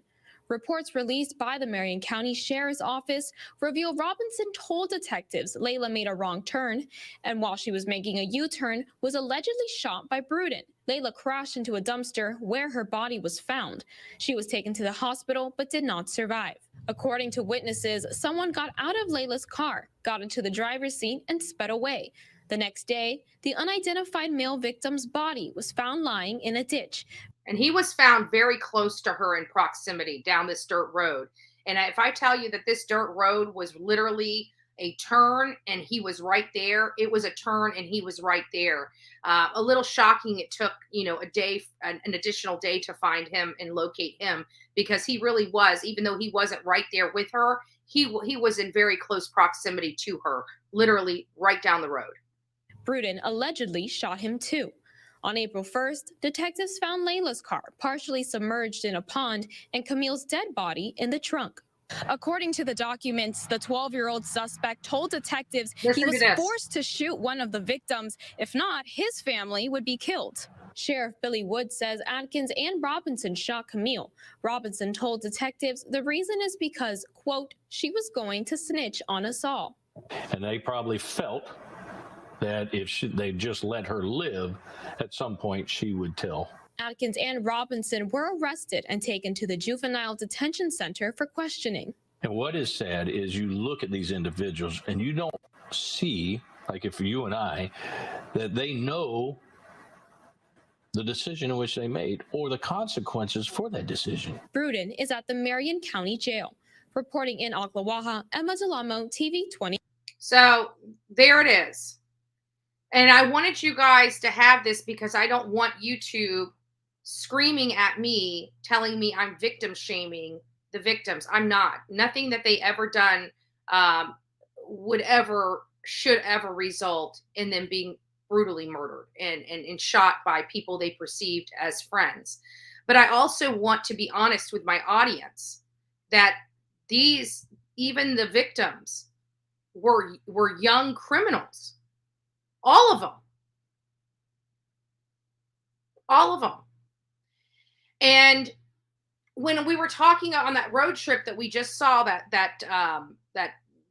Reports released by the Marion County Sheriff's Office reveal Robinson told detectives Layla made a wrong turn, and while she was making a U-turn, was allegedly shot by Bruden. Layla crashed into a dumpster where her body was found. She was taken to the hospital but did not survive. According to witnesses, someone got out of Layla's car, got into the driver's seat, and sped away. The next day, the unidentified male victim's body was found lying in a ditch. And he was found very close to her in proximity down this dirt road. And if I tell you that this dirt road was literally a turn and he was right there, it was a turn and he was right there. A little shocking. It took, a day, an additional day to find him and locate him, because he really was, even though he wasn't right there with her, he was in very close proximity to her, literally right down the road. Bruden allegedly shot him too. On April 1st, detectives found Layla's car partially submerged in a pond and Camille's dead body in the trunk. According to the documents, the 12-year-old suspect told detectives he was forced to shoot one of the victims. If not, his family would be killed. Sheriff Billy Wood says Atkins and Robinson shot Camille. Robinson told detectives the reason is because, quote, she was going to snitch on us all. And they probably felt that if they just let her live, at some point she would tell. Atkins and Robinson were arrested and taken to the Juvenile Detention Center for questioning. And what is sad is you look at these individuals and you don't see, like if you and I, that they know the decision in which they made or the consequences for that decision. Bruden is at the Marion County Jail. Reporting in Ocklawaha, Emma Delamo, TV 20. So there it is. And I wanted you guys to have this because I don't want YouTube screaming at me, telling me I'm victim shaming the victims. I'm not. Nothing that they ever done should ever result in them being brutally murdered and shot by people they perceived as friends. But I also want to be honest with my audience that even the victims were young criminals. All of them. All of them. And when we were talking on that road trip that we just saw, that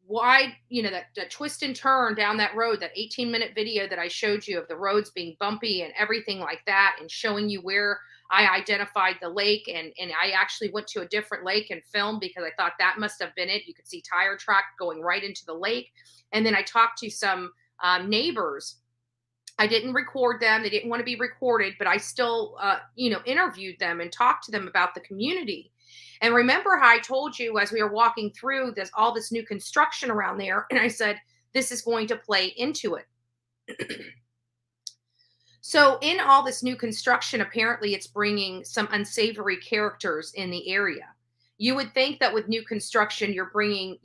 wide, that twist and turn down that road, that 18-minute video that I showed you of the roads being bumpy and everything like that, and showing you where I identified the lake, and I actually went to a different lake and filmed because I thought that must have been it. You could see tire track going right into the lake. And then I talked to some neighbors. I didn't record them. They didn't want to be recorded, but I still, interviewed them and talked to them about the community. And remember how I told you as we were walking through all this new construction around there, and I said, this is going to play into it. So in all this new construction, apparently it's bringing some unsavory characters in the area. You would think that with new construction, you're bringing,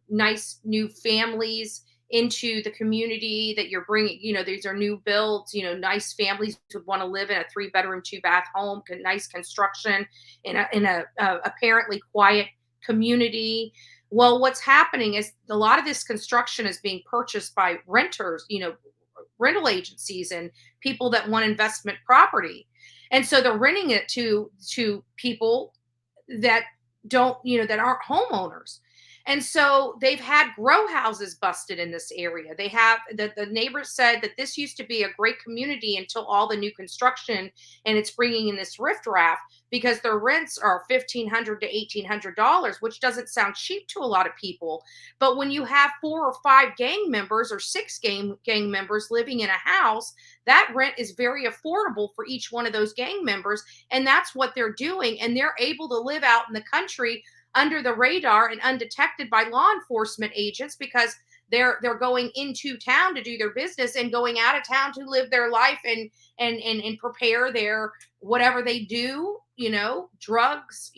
nice new families into the community, that you're bringing, these are new builds, nice families would want to live in a 3-bedroom, 2-bath home, nice construction in a apparently quiet community. Well, what's happening is a lot of this construction is being purchased by renters, rental agencies and people that want investment property. And so they're renting it to people that don't, that aren't homeowners. And so they've had grow houses busted in this area. They have the neighbors said that this used to be a great community until all the new construction, and it's bringing in this riffraff because their rents are $1,500 to $1,800, which doesn't sound cheap to a lot of people. But when you have 4 or 5 gang members or 6 gang members living in a house, that rent is very affordable for each one of those gang members. And that's what they're doing. And they're able to live out in the country under the radar and undetected by law enforcement agents because they're going into town to do their business and going out of town to live their life and prepare their whatever they do, drugs,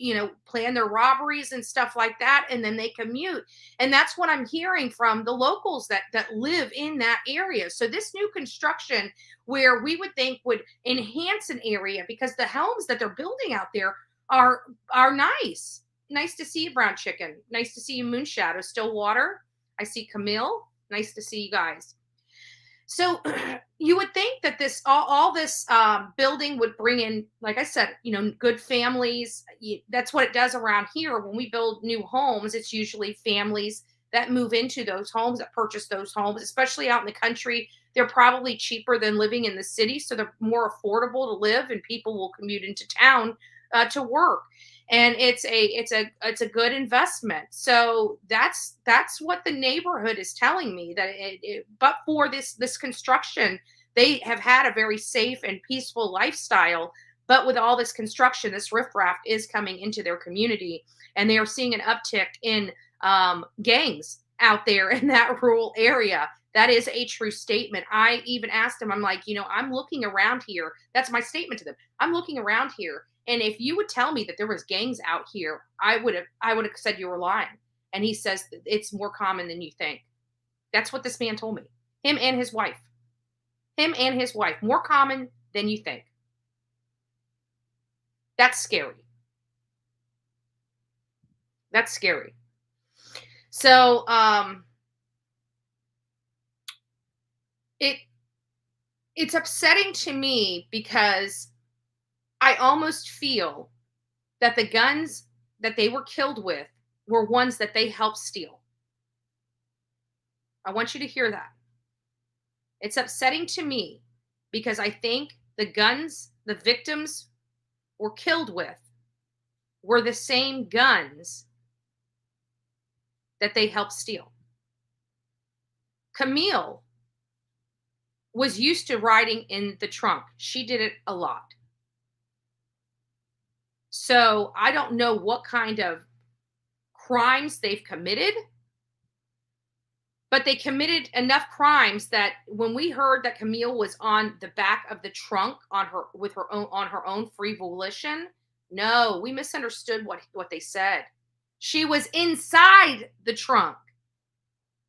plan their robberies and stuff like that. And then they commute. And that's what I'm hearing from the locals that live in that area. So this new construction, where we would think would enhance an area because the homes that they're building out there are nice. Nice to see you, Brown Chicken. Nice to see you, Moonshadow. Stillwater. I see Camille. Nice to see you guys. So you would think that this all this building would bring in, like I said, good families. That's what it does around here. When we build new homes, it's usually families that move into those homes, that purchase those homes, especially out in the country. They're probably cheaper than living in the city, so they're more affordable to live, and people will commute into town to work. And it's a good investment. So that's what the neighborhood is telling me, that but for this construction, they have had a very safe and peaceful lifestyle. But with all this construction, this riffraff is coming into their community, and they are seeing an uptick in gangs out there in that rural area. That is a true statement. I even asked them, I'm like, I'm looking around here. That's my statement to them. I'm looking around here. And if you would tell me that there was gangs out here, I would have said you were lying. And he says it's more common than you think. That's what this man told me. Him and his wife. More common than you think. That's scary. That's scary. So, it's upsetting to me because I almost feel that the guns that they were killed with were ones that they helped steal. I want you to hear that. It's upsetting to me because I think the guns the victims were killed with were the same guns that they helped steal. Camille was used to riding in the trunk. She did it a lot. So I don't know what kind of crimes they've committed, but they committed enough crimes that when we heard that Camille was on the back of the trunk on her own free volition, no, we misunderstood what they said. She was inside the trunk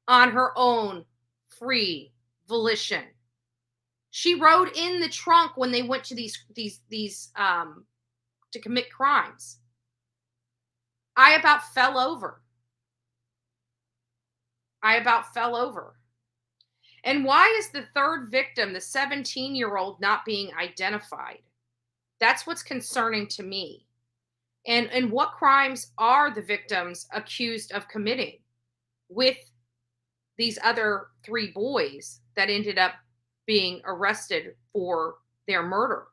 on her own free volition. She rode in the trunk when they went to these to commit crimes. I about fell over. And why is the third victim, the 17-year-old, not being identified? That's what's concerning to me. And what crimes are the victims accused of committing with these other 3 boys that ended up being arrested for their murder?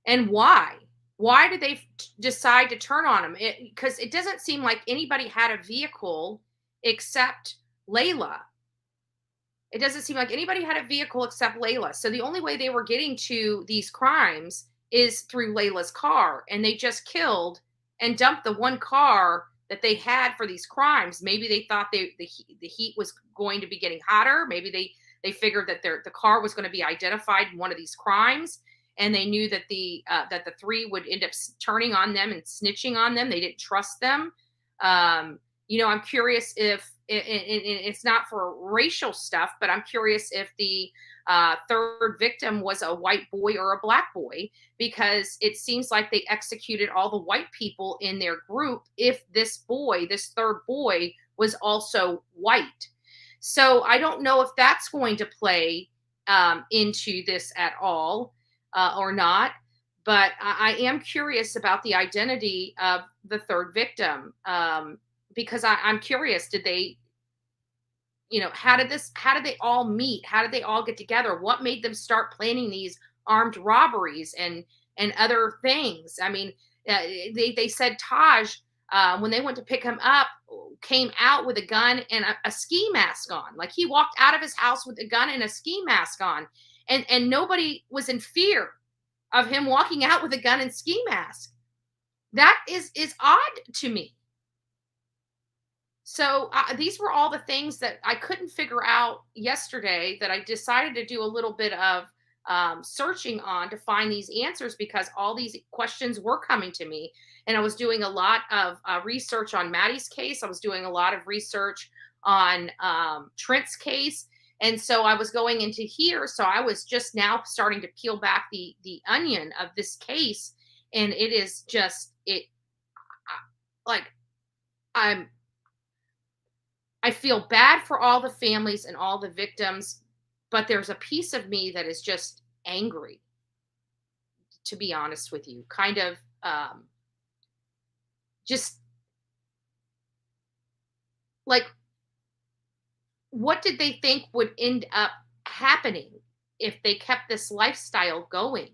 And why? Why did they decide to turn on him? Because it doesn't seem like anybody had a vehicle except Layla. It doesn't seem like anybody had a vehicle except Layla. So the only way they were getting to these crimes is through Layla's car. And they just killed and dumped the one car that they had for these crimes. Maybe they thought the heat was going to be getting hotter. Maybe they figured that the car was going to be identified in one of these crimes. And they knew that the 3 would end up turning on them and snitching on them. They didn't trust them. I'm curious if it's not for racial stuff, but I'm curious if the third victim was a white boy or a black boy, because it seems like they executed all the white people in their group if this third boy, was also white. So I don't know if that's going to play into this at all. Or not, but I am curious about the identity of the third victim, because I'm curious, did they, how did they all meet? How did they all get together? What made them start planning these armed robberies and other things? I mean, they said Taj, when they went to pick him up, came out with a gun and a ski mask on. Like, he walked out of his house with a gun and a ski mask on. And nobody was in fear of him walking out with a gun and ski mask. That is odd to me. So these were all the things that I couldn't figure out yesterday, that I decided to do a little bit of searching on to find these answers, because all these questions were coming to me. And I was doing a lot of research on Maddie's case. I was doing a lot of research on Trent's case. And so I was going into here. So I was just now starting to peel back the onion of this case. And it is just, I feel bad for all the families and all the victims, but there's a piece of me that is just angry, to be honest with you. Kind of just like, what did they think would end up happening if they kept this lifestyle going?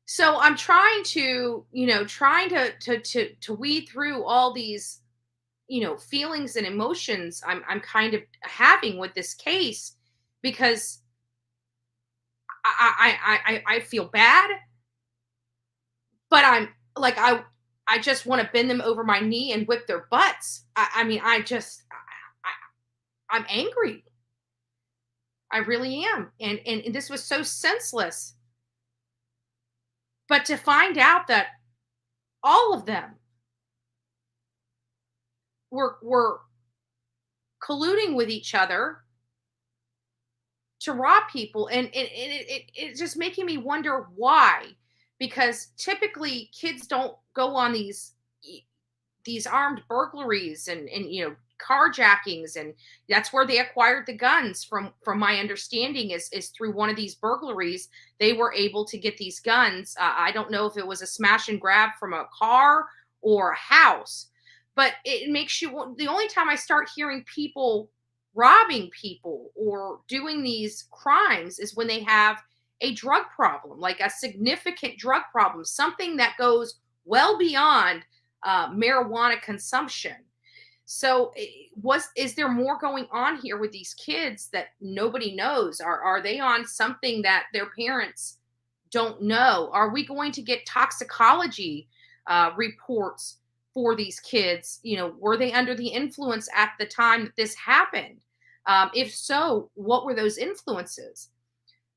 So I'm trying to weed through all these, feelings and emotions I'm kind of having with this case, because I feel bad, but I'm like, I just want to bend them over my knee and whip their butts. I mean, I'm angry. I really am. And this was so senseless. But to find out that all of them were colluding with each other to rob people, and it's just making me wonder why. Because typically kids don't go on these armed burglaries and carjackings, and that's where they acquired the guns from my understanding is through one of these burglaries. They were able to get these guns. I don't know if it was a smash and grab from a car or a house, but it makes you, the only time I start hearing people robbing people or doing these crimes is when they have a drug problem, like a significant drug problem, something that goes well beyond marijuana consumption. So is there more going on here with these kids that nobody knows? Are they on something that their parents don't know? Are we going to get toxicology reports for these kids? Were they under the influence at the time that this happened? If so, what were those influences?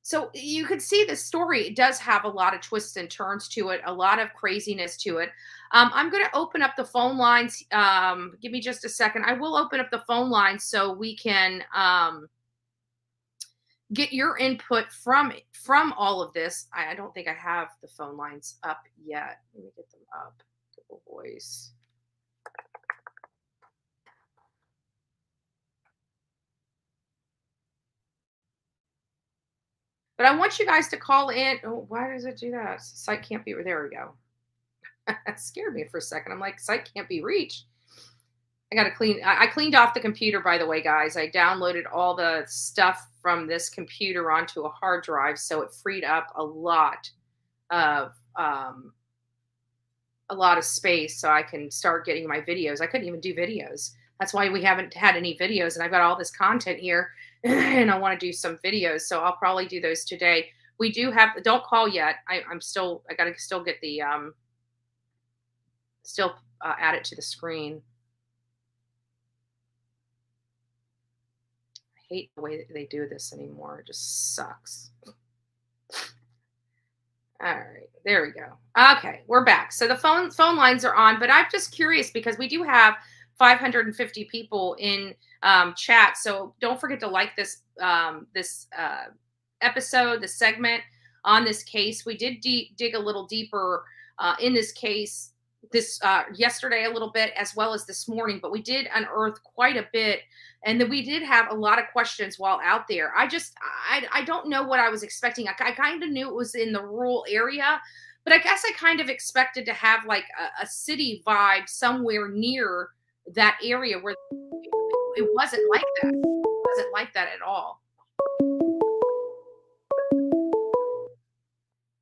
So you could see this story, it does have a lot of twists and turns to it, a lot of craziness to it. I'm going to open up the phone lines. Give me just a second. I will open up the phone lines so we can get your input from all of this. I don't think I have the phone lines up yet. Let me get them up. Google Voice. But I want you guys to call in. Oh, why does it do that? Site can't be. There we go. That scared me for a second. I'm like, site can't be reached. I got to clean. I cleaned off the computer, by the way, guys. I downloaded all the stuff from this computer onto a hard drive, so it freed up a lot of space, so I can start getting my videos. I couldn't even do videos. That's why we haven't had any videos, and I've got all this content here, and I want to do some videos, so I'll probably do those today. We do have. Don't call yet. I got to still get the add it to the screen. I hate the way that they do this anymore. It just sucks. All right, there we go. Okay, we're back. So the phone lines are on, but I'm just curious because we do have 550 people in chat. So don't forget to like this episode, the segment on this case. We did dig a little deeper in this case yesterday a little bit, as well as this morning, but we did unearth quite a bit, and then we did have a lot of questions while out there. I don't know what I was expecting. I kind of knew it was in the rural area, but I guess I kind of expected to have like a city vibe somewhere near that area where it wasn't like that. It wasn't like that at all.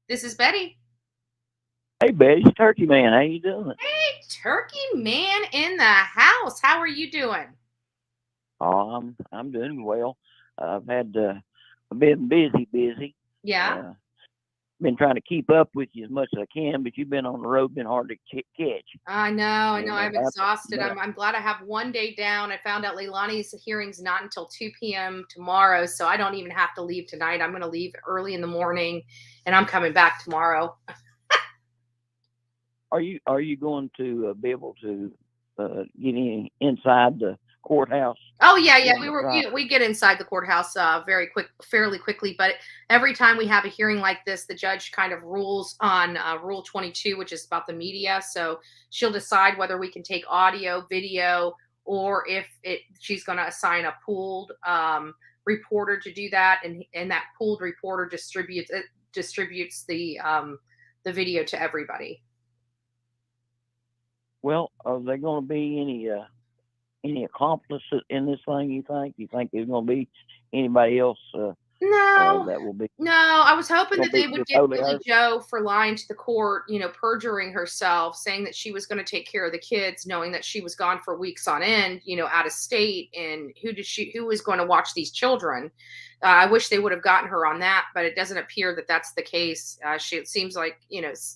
This is Betty. Hey, Betty, Turkey Man. How you doing? Hey, Turkey Man in the house. How are you doing? Oh, I'm doing well. I've been busy. Yeah. Been trying to keep up with you as much as I can, but you've been on the road, been hard to catch. I know. I'm exhausted. I'm glad I have one day down. I found out Leilani's hearing's not until 2 p.m. tomorrow, so I don't even have to leave tonight. I'm going to leave early in the morning, and I'm coming back tomorrow. Are you going to be able to get inside the courthouse? Oh yeah. We get inside the courthouse fairly quickly. But every time we have a hearing like this, the judge kind of rules on Rule 22, which is about the media. So she'll decide whether we can take audio, video, or if she's going to assign a pooled reporter to do that, and that pooled reporter distributes the video to everybody. Well, are there going to be any accomplices in this thing, you think? You think there's going to be anybody else No, that will be. no. I was hoping Gonna that be they would just get totally Billy hurt. Joe for lying to the court, perjuring herself, saying that she was going to take care of the kids, knowing that she was gone for weeks on end, out of state, and who was going to watch these children. I wish they would have gotten her on that, but it doesn't appear that that's the case. It seems like,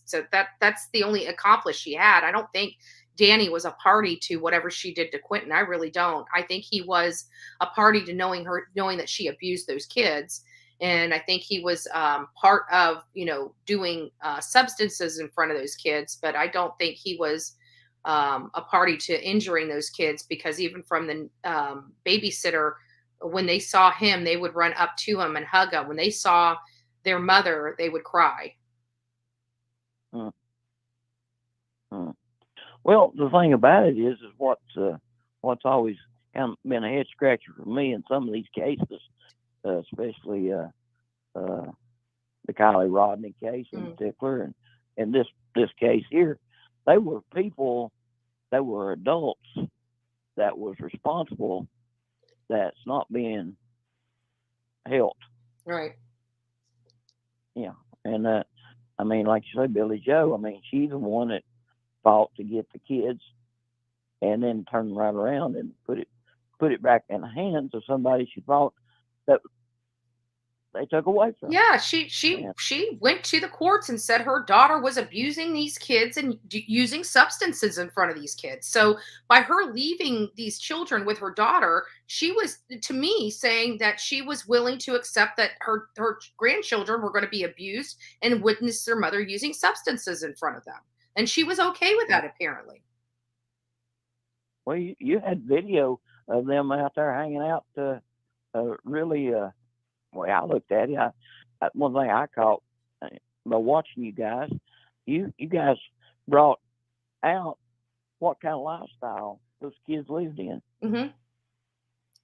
so that's the only accomplice she had. I don't think Danny was a party to whatever she did to Quentin. I really don't. I think he was a party to knowing that she abused those kids. And I think he was part of, doing substances in front of those kids. But I don't think he was a party to injuring those kids, because even from the babysitter, when they saw him, they would run up to him and hug him. When they saw their mother, they would cry. Well, the thing about it is what's always kind of been a head scratcher for me in some of these cases, especially the Kylie Rodney case in particular, and this case here. They were people that were adults that was responsible, that's not being helped. Right. Yeah. And I mean, like you say, Billy Joe, I mean, she's the one that fought to get the kids and then turn right around and put it back in the hands of somebody she thought that they took away from. Yeah, she went to the courts and said her daughter was abusing these kids and using substances in front of these kids. So by her leaving these children with her daughter, she was, to me, saying that she was willing to accept that her grandchildren were going to be abused and witness their mother using substances in front of them. And she was okay with that, apparently. Well, you had video of them out there hanging out, really. Well, I looked at it. One thing I caught by watching you guys brought out what kind of lifestyle those kids lived in. Mm-hmm.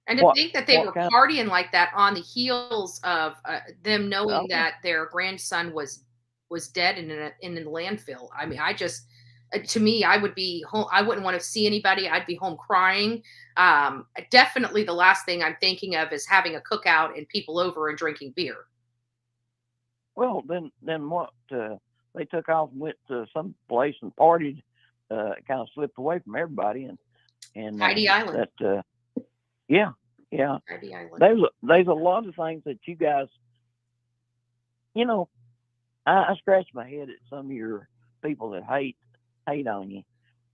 And to think that they were partying like that on the heels of them knowing that their grandson was dead in a landfill. I mean, to me, I would be home. I wouldn't want to see anybody. I'd be home crying. Definitely the last thing I'm thinking of is having a cookout and people over and drinking beer. Well, then what? They took off and went to some place and partied, kind of slipped away from everybody and Heidi Island. Yeah. Heidi Island. There's a lot of things that you guys, I scratch my head at some of your people that hate on you,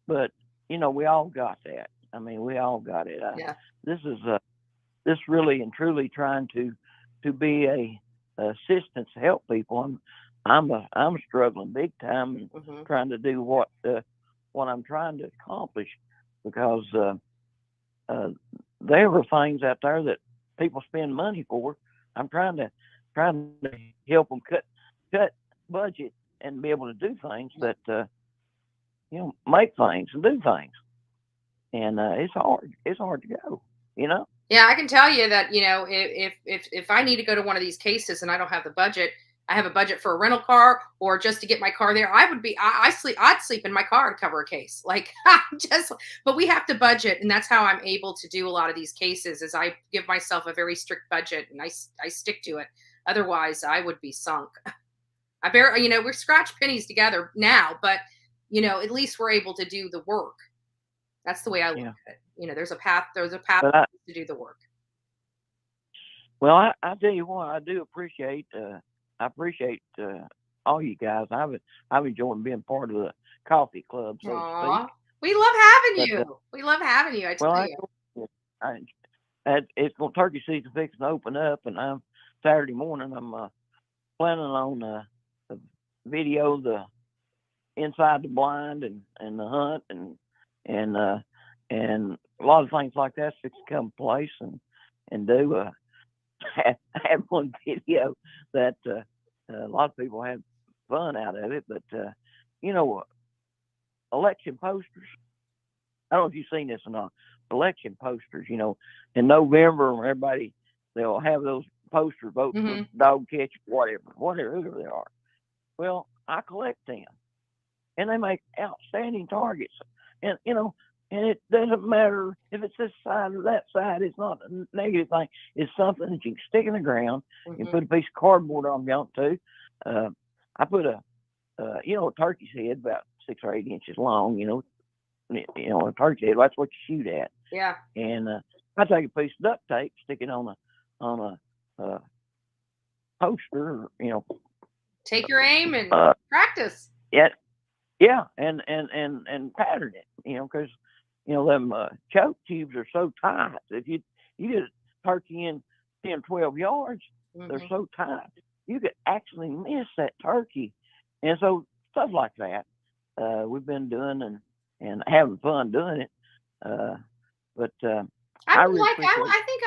but we all got that. I mean, we all got it. Yeah. This really and truly trying to be a assistance to help people. I'm struggling big time and trying to do what I'm trying to accomplish, because there are things out there that people spend money for. I'm trying to help them cut budget and be able to do things that make things and do things. And it's hard to go, Yeah, I can tell you that, if I need to go to one of these cases and I don't have the budget, I have a budget for a rental car or just to get my car there, I'd sleep in my car to cover a case. Like, but we have to budget. And that's how I'm able to do a lot of these cases, is I give myself a very strict budget and I stick to it. Otherwise I would be sunk. We scratch pennies together now, but at least we're able to do the work. That's the way I look at it. There's a path to do the work. Well, I tell you what, I do appreciate, all you guys. I've enjoyed being part of the coffee club, so to speak. We love having you. We love having you. I tell you. It's turkey season fixing to open up, and I'm Saturday morning. I'm planning on video the inside the blind and the hunt and a lot of things like that's fixing to come place and do have one video that a lot of people have fun out of it, but election posters. I don't know if you've seen this or not. Election posters, in November, everybody, they'll have those posters, vote for dog catch, whatever they are. Well, I collect them, and they make outstanding targets. And And it doesn't matter if it's this side or that side. It's not a negative thing. It's something that you can stick in the ground. You can put a piece of cardboard on if you want to. I put a turkey's head about 6 or 8 inches long. A turkey head. That's what you shoot at. Yeah. And I take a piece of duct tape, stick it on a poster. Take your aim and practice. Yeah, and pattern it. Because them choke tubes are so tight. If you get a turkey in 10, 12 yards, they're so tight. You could actually miss that turkey. And so stuff like that, we've been doing and having fun doing it. But I think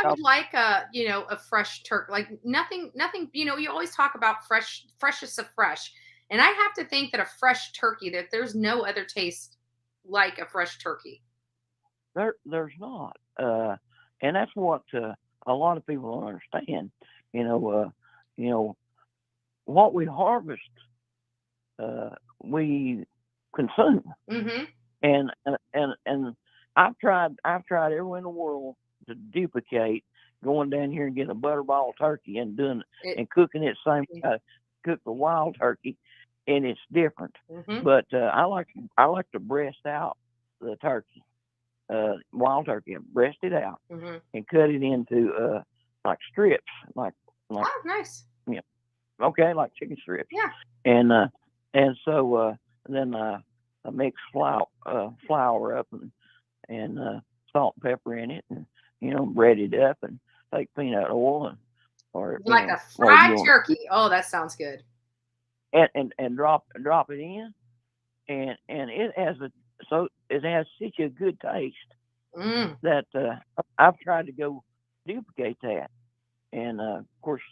I would like a fresh turkey, like nothing. You always talk about freshest of fresh, and I have to think that a fresh turkey, that there's no other taste like a fresh turkey. There's not, and that's what a lot of people don't understand. What we harvest, we consume, and I've tried everywhere in the world to duplicate going down here and getting a butterball turkey and doing it and cooking it same way I cook the wild turkey, and it's different. But I like to breast out the turkey, wild turkey, and breast it out and cut it into like strips, like oh, nice. Okay, like chicken strips. Yeah. And so then I mix flour up and salt and pepper in it, and bread it up and take peanut oil or like a fried turkey. Oh, that sounds good. And drop it in, and it has such a good taste that I've tried to go duplicate that. And of course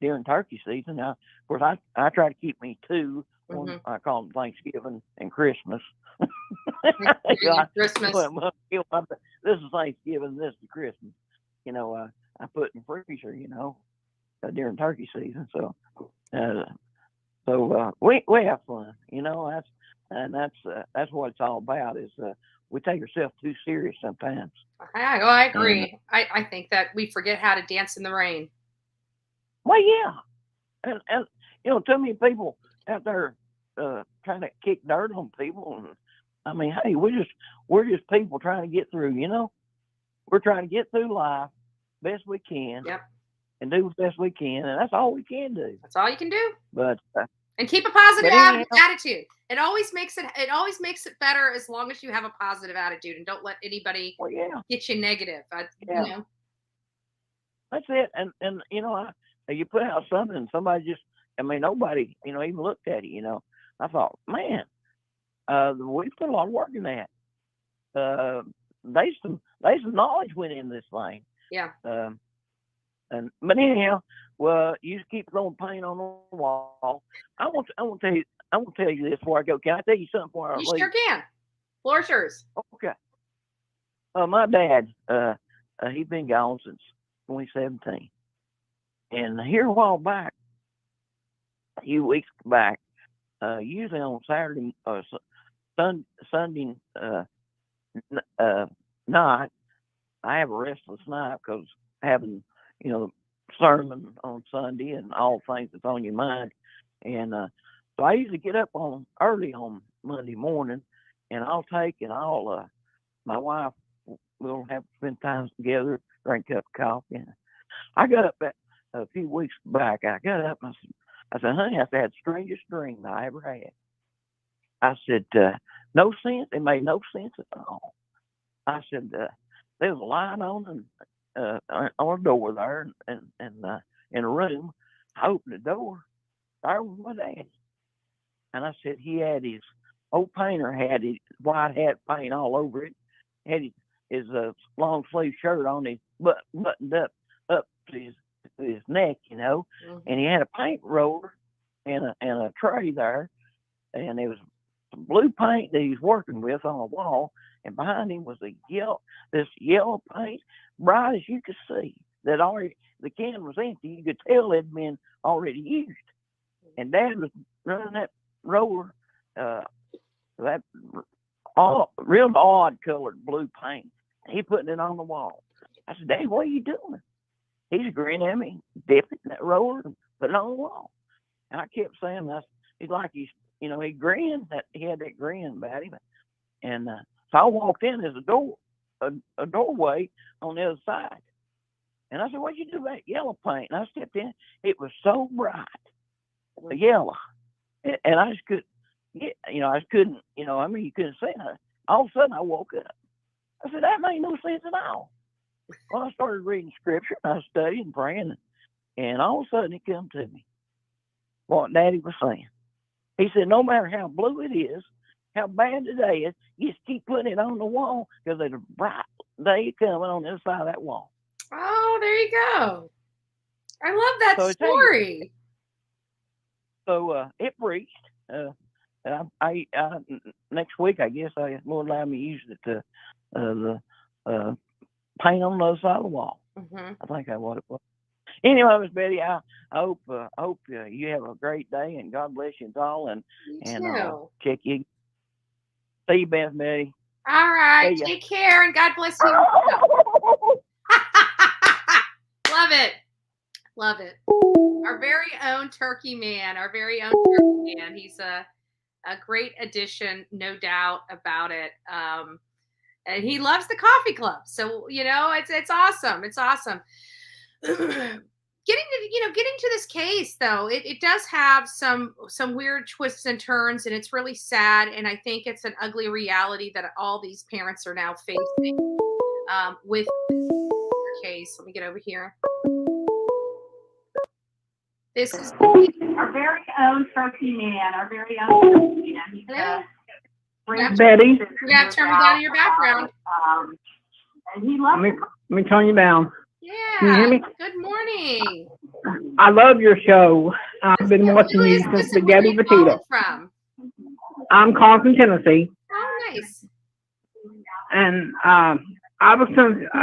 during turkey season, now of course I try to keep me two. One, I call them Thanksgiving and Christmas. Christmas. This is Thanksgiving. This is Christmas. I put in the freezer. During turkey season. So we have fun. That's what it's all about. Is we take ourselves too serious sometimes. I agree. I think that we forget how to dance in the rain. Well, yeah, and too many people out there trying to kick dirt on people. And I mean, hey, we're just people trying to get through. We're trying to get through life best we can. Yep. And do the best we can, and that's all we can do. That's all you can do. But and keep a positive attitude. It always makes it better as long as you have a positive attitude and don't let anybody get you negative. That's it. And you put out something, and somebody just, nobody, even looked at it. I thought, man, we put a lot of work in that. There's some knowledge went in this thing. Yeah. But anyhow, well, you just keep throwing paint on the wall. I want to tell you this before I go. Can I tell you something before I leave? You sure can. Floor's yours. Okay. My dad, he's been gone since 2017, and here a while back, a few weeks back, usually on Saturday, Sunday night, I have a restless night because having sermon on Sunday and all things that's on your mind. And so I usually get up early on Monday morning, and my wife will have to spend time together, drink a cup of coffee. And I got up a few weeks back. I got up and I said, honey, I had the strangest dream I ever had. I said, no sense. It made no sense at all. I said, there was a line on a door there, and in a room. I opened the door. There was my daddy, and I said he had his old painter had his white hat paint all over it. Had his long sleeve shirt on, his buttoned up to his neck, and he had a paint roller and a tray there, and there was some blue paint that he was working with on a wall, and behind him was this yellow paint, bright as you could see, that already the can was empty. You could tell it had been already used. And Dad was running that roller, that all real odd colored blue paint. He putting it on the wall. I said, Dave, what are you doing? He's grinning at me, dipping in that roller, and put it on the wall. And I kept saying, he's like he grinned. He had that grin about him. And so I walked in. There's a doorway on the other side. And I said, what'd you do with that yellow paint? And I stepped in. It was so bright, yellow. And I just couldn't, I just couldn't, you couldn't see it. All of a sudden, I woke up. I said, that made no sense at all. Well, I started reading scripture, and I studied and praying, and all of a sudden, it come to me what Daddy was saying. He said, no matter how blue it is, how bad the day is, you just keep putting it on the wall because there's a bright day coming on the other side of that wall. Oh, there you go. I love that story. So it preached. I next week, I guess, Lord allowed me to use it the paint on the other side of the wall. Mm-hmm. I think that's what it was. Anyway, Miss Betty, I hope you have a great day, and God bless you all. And check you. See you, Miss Betty. All right, take care, and God bless you. Love it. Our very own turkey man. He's a great addition, no doubt about it. And he loves the coffee club. So, it's awesome. It's awesome. Getting to this case, though, it does have some weird twists and turns, and it's really sad. And I think it's an ugly reality that all these parents are now facing with this case. Let me get over here. This is our very own turkey man. Betty. You got to turn me down in your background. And he loves let me turn you down. Yeah. Can you hear me? Good morning. I love your show. I've been watching you since the Gabby Petito. From? I'm calling from Tennessee. Oh, nice. And I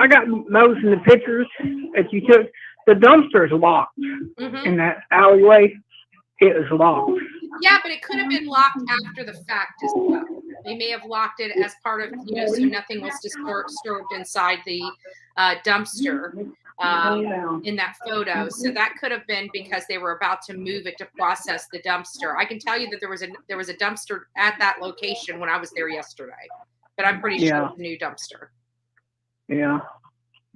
got noticing the pictures that you took. The dumpster is locked in that alleyway. It is locked. Yeah, but it could have been locked after the fact as well. They may have locked it as part of, so nothing was disturbed inside the dumpster in that photo. So that could have been because they were about to move it to process the dumpster. I can tell you that there was a dumpster at that location when I was there yesterday, but I'm pretty sure it's a new dumpster. Yeah.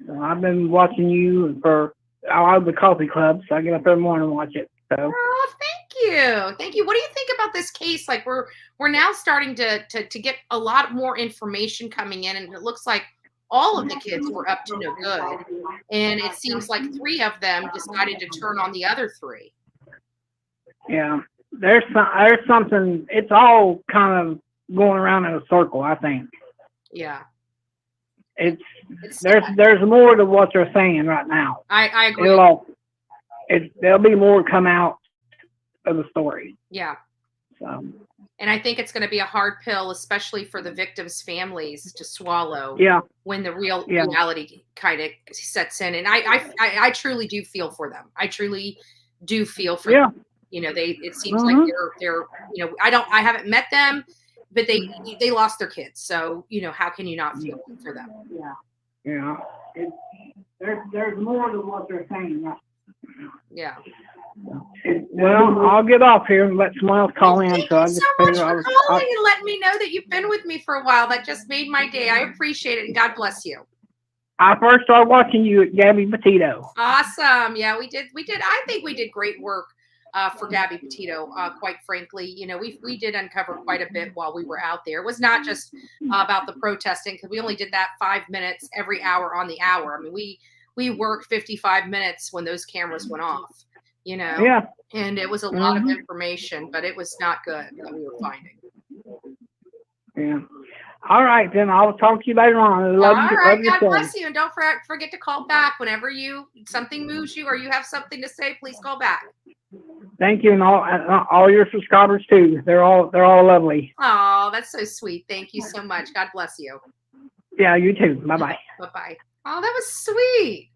So I've been watching you for I love the coffee club, so I get up every morning and watch it. So. Oh, thank you. What do you think about this case? Like we're now starting to get a lot more information coming in, and it looks like all of the kids were up to no good, and it seems like 3 of them decided to turn on the other 3. Yeah, there's something. It's all kind of going around in a circle, I think. Yeah. There's more to what they're saying right now. I agree. There'll be more come out of the story. Yeah. So. And I think it's going to be a hard pill, especially for the victims' families to swallow. Yeah. When the reality kind of sets in, and I truly do feel for them. I truly do feel for them. It seems like they're I haven't met them, but they lost their kids. So how can you not feel for them? Yeah. There's more to what they're saying. Yeah. Well, I'll get off here and let someone else call in. Thank you so much for calling and letting me know that you've been with me for a while. That just made my day. I appreciate it, and God bless you. I first started watching you at Gabby Petito. Awesome. Yeah, we did. I think we did great work for Gabby Petito. Quite frankly, we did uncover quite a bit while we were out there. It was not just about the protesting, because we only did that 5 minutes every hour on the hour. I mean, we worked 55 minutes when those cameras went off. Yeah. And it was a lot of information, but it was not good that we were finding. Yeah. All right, then I'll talk to you later on. All right, God bless you, and don't forget to call back whenever something moves you or you have something to say. Please call back. Thank you, and all your subscribers too. They're all lovely. Oh, that's so sweet. Thank you so much. God bless you. Yeah, you too. Bye bye. Bye bye. Oh, that was sweet.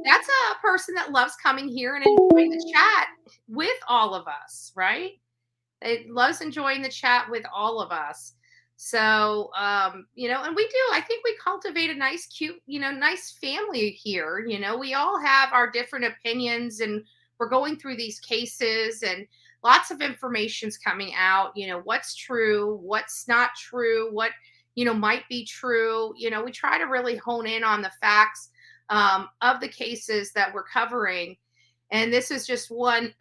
That's a person that loves coming here and enjoying the chat with all of us, right? It loves enjoying the chat with all of us. So, and we do, I think we cultivate a nice, cute, nice family here. We all have our different opinions, and we're going through these cases, and lots of information's coming out, what's true, what's not true, what, might be true. We try to really hone in on the facts of the cases that we're covering. And this is just one.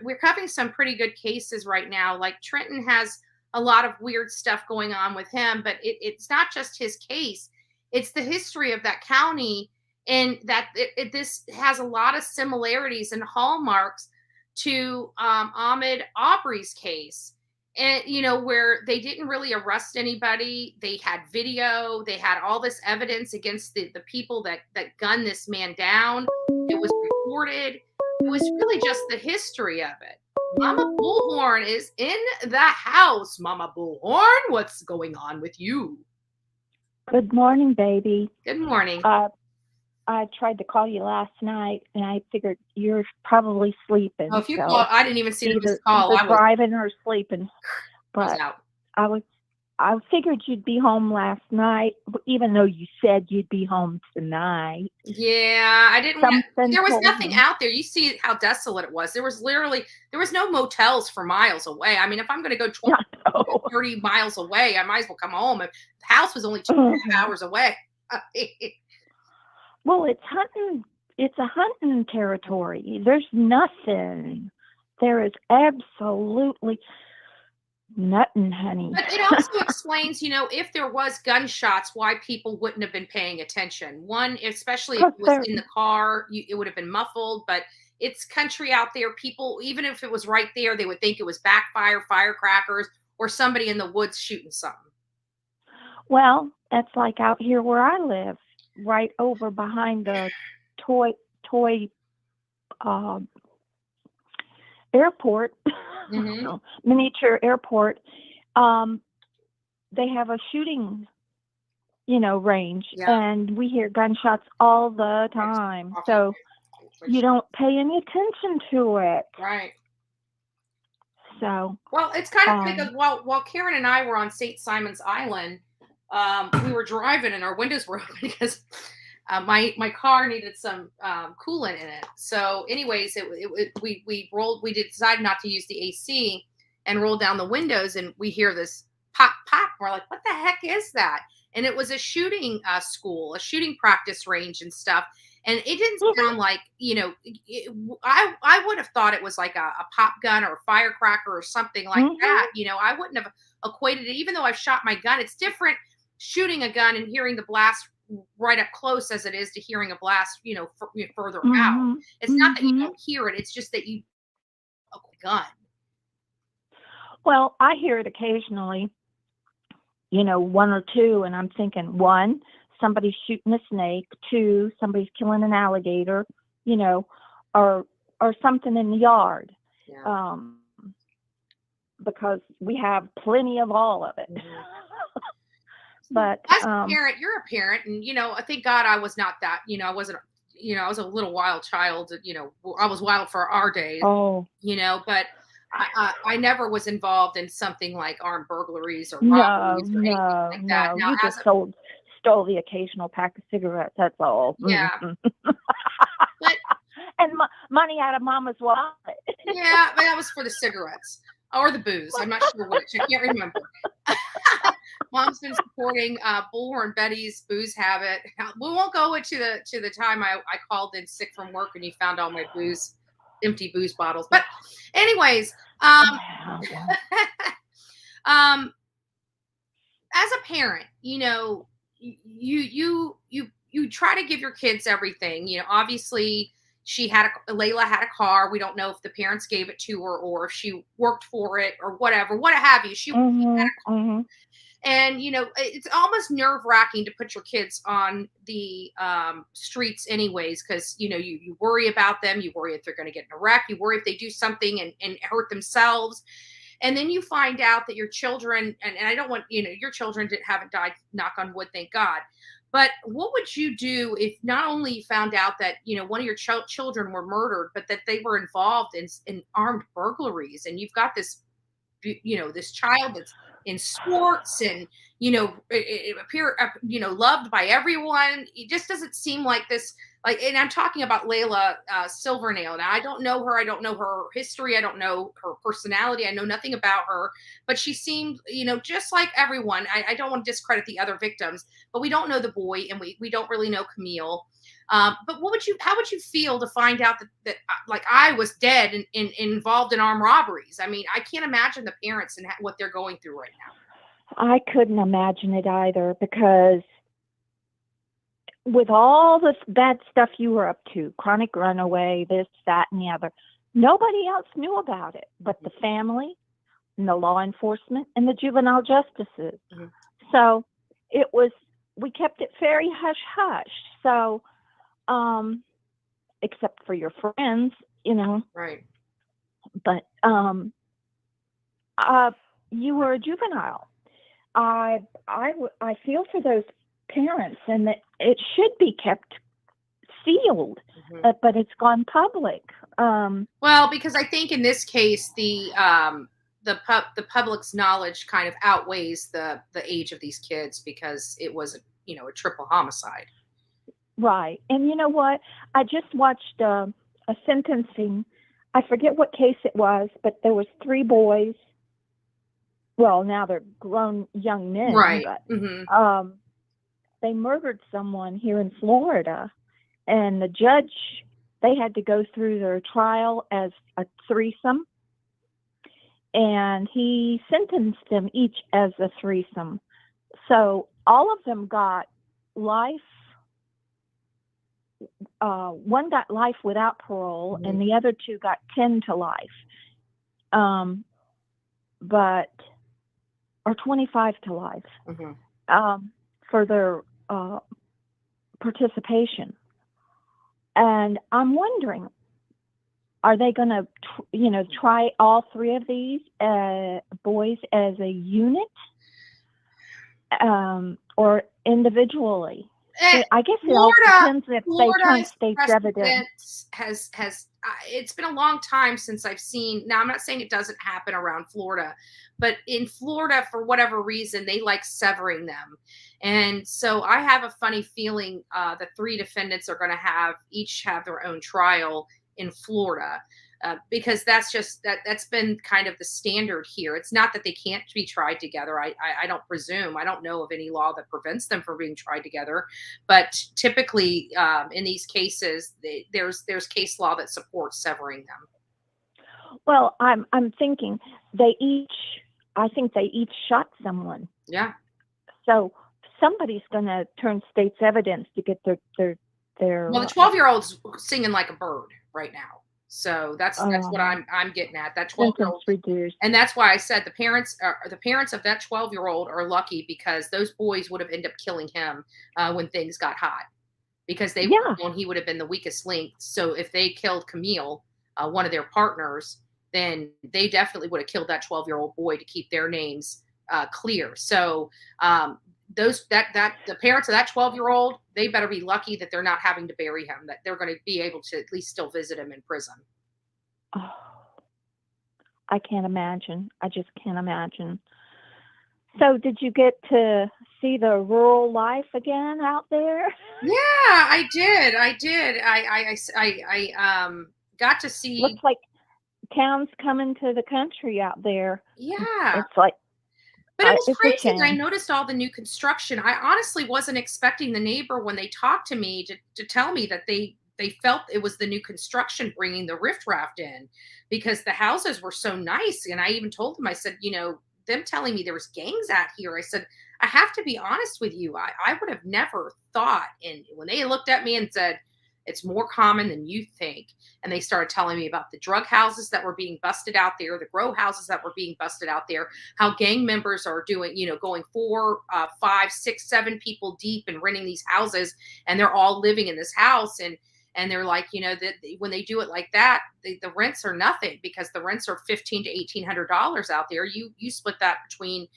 We're covering some pretty good cases right now. Like Trenton has a lot of weird stuff going on with him, but it's not just his case. It's the history of that county, and that this has a lot of similarities and hallmarks to Ahmaud Arbery's case. And, where they didn't really arrest anybody. They had video. They had all this evidence against the people that gunned this man down. It was reported. It was really just the history of it. Mama Bullhorn is in the house. Mama Bullhorn, what's going on with you? Good morning, baby. Good morning. I tried to call you last night, and I figured you're probably sleeping. Oh, if you called, I didn't even see the call. Either driving or sleeping. But I was out. I figured you'd be home last night, even though you said you'd be home tonight. Yeah, I didn't. There was nothing out there. You see how desolate it was. There was no motels for miles away. I mean, if I'm going to go 20, 30 miles away, I might as well come home. The house was only 2.5 hours away. Well, it's hunting. It's a hunting territory. There's nothing. There is absolutely nothing, honey. But it also explains, if there was gunshots, why people wouldn't have been paying attention. One, especially if it was in the car, it would have been muffled. But it's country out there. People, even if it was right there, they would think it was backfire, firecrackers, or somebody in the woods shooting something. Well, that's like out here where I live, right over behind the toy airport, miniature airport. They have a shooting, range, and we hear gunshots all the time. So you don't pay any attention to it. Right. So. Well, it's kind of because while Karen and I were on St. Simon's Island, we were driving and our windows were open because my car needed some coolant in it. So anyways, we decided not to use the AC and rolled down the windows, and we hear this pop, pop. We're like, what the heck is that? And it was a shooting school, a shooting practice range and stuff. And it didn't sound like, I would have thought it was like a pop gun or a firecracker or something like that. I wouldn't have equated it, even though I've shot my gun. It's different shooting a gun and hearing the blast right up close as it is to hearing a blast, further out. It's not that you don't hear it. It's just that you a gun. Well, I hear it occasionally, one or two, and I'm thinking, one, somebody's shooting a snake, two, somebody's killing an alligator, or something in the yard. Yeah. Because we have plenty of all of it. But as a parent, you're a parent, and thank God I was not that. I wasn't. I was a little wild child. I was wild for our days. Oh. But I never was involved in something like armed burglaries or robberies or anything like that. Now, you just stole the occasional pack of cigarettes. That's all. Yeah. And money out of Mama's wallet. Yeah, but that was for the cigarettes or the booze. I'm not sure which. I can't remember. Mom's been supporting Bullhorn Betty's booze habit. We won't go into the time I called in sick from work and you found all my empty booze bottles. But anyways, as a parent, you try to give your kids everything. Obviously Layla had a car. We don't know if the parents gave it to her or if she worked for it or whatever, what have you. She had a car. And, it's almost nerve-wracking to put your kids on the streets anyways, because, you worry about them. You worry if they're going to get in a wreck. You worry if they do something and hurt themselves. And then you find out that your children, and I don't want, your children haven't died, knock on wood, thank God. But what would you do if not only you found out that, one of your children were murdered, but that they were involved in armed burglaries, and you've got this, this child that's in sports and, it appear, loved by everyone. It just doesn't seem like this. Like, and I'm talking about Layla Silvernail. Now, I don't know her. I don't know her history. I don't know her personality. I know nothing about her. But she seemed, just like everyone. I don't want to discredit the other victims, but we don't know the boy, and we don't really know Camille. But how would you feel to find out that like I was dead and involved in armed robberies? I mean, I can't imagine the parents and what they're going through right now. I couldn't imagine it either, because with all this bad stuff you were up to, chronic runaway, this, that, and the other, nobody else knew about it but the family and the law enforcement and the juvenile justices. Mm-hmm. So we kept it very hush-hush. So, except for your friends, Right. But you were a juvenile. I feel for those parents, and that it should be kept sealed, but it's gone public. Well, because I think in this case, the public's knowledge kind of outweighs the age of these kids, because it was a triple homicide. Right. And you know what? I just watched a sentencing. I forget what case it was, but there was 3 boys. Well, now they're grown young men. Right. But they murdered someone here in Florida, and the judge, they had to go through their trial as a threesome, and he sentenced them each as a threesome. So all of them got life. One got life without parole, and the other 2 got 10 to life, or 25 to life, for their participation. And I'm wondering, are they going to, try all 3 of these boys as a unit, or individually? I guess it all depends if they turn state's evidence. Has it's been a long time since I've seen. Now, I'm not saying it doesn't happen around Florida, but in Florida, for whatever reason, they like severing them. And so I have a funny feeling the 3 defendants are going to each have their own trial in Florida. Because that's been kind of the standard here. It's not that they can't be tried together. I don't presume. I don't know of any law that prevents them from being tried together. But typically, in these cases, there's case law that supports severing them. Well, I'm thinking I think they each shot someone. Yeah. So somebody's going to turn state's evidence to get their. Well, the 12-year-old's singing like a bird right now. So that's what I'm getting at. That 12-year-old reduced. And that's why I said the parents of that 12-year-old are lucky, because those boys would have ended up killing him when things got hot, because he would have been the weakest link. So if they killed Camille, one of their partners, then they definitely would have killed that 12-year-old boy to keep their names clear. So the parents of that 12-year-old, they better be lucky that they're not having to bury him, that they're going to be able to at least still visit him in prison. Oh, I can't imagine. I just can't imagine. So did you get to see the rural life again out there? Yeah, I did. I got to see. Looks like towns coming to the country out there. Yeah. It's like. But it was crazy. I noticed all the new construction. I honestly wasn't expecting the neighbor, when they talked to me, to tell me that they felt it was the new construction bringing the riffraff in, because the houses were so nice. And I even told them, I said, them telling me there was gangs out here. I said, I have to be honest with you. I would have never thought. And when they looked at me and said, it's more common than you think. And they started telling me about the drug houses that were being busted out there, the grow houses that were being busted out there, how gang members are doing, going 4, 5, 6, 7 people deep and renting these houses, and they're all living in this house. And they're like, that when they do it like that, the rents are nothing, because the rents are $1,500 to $1,800 out there. You split that between,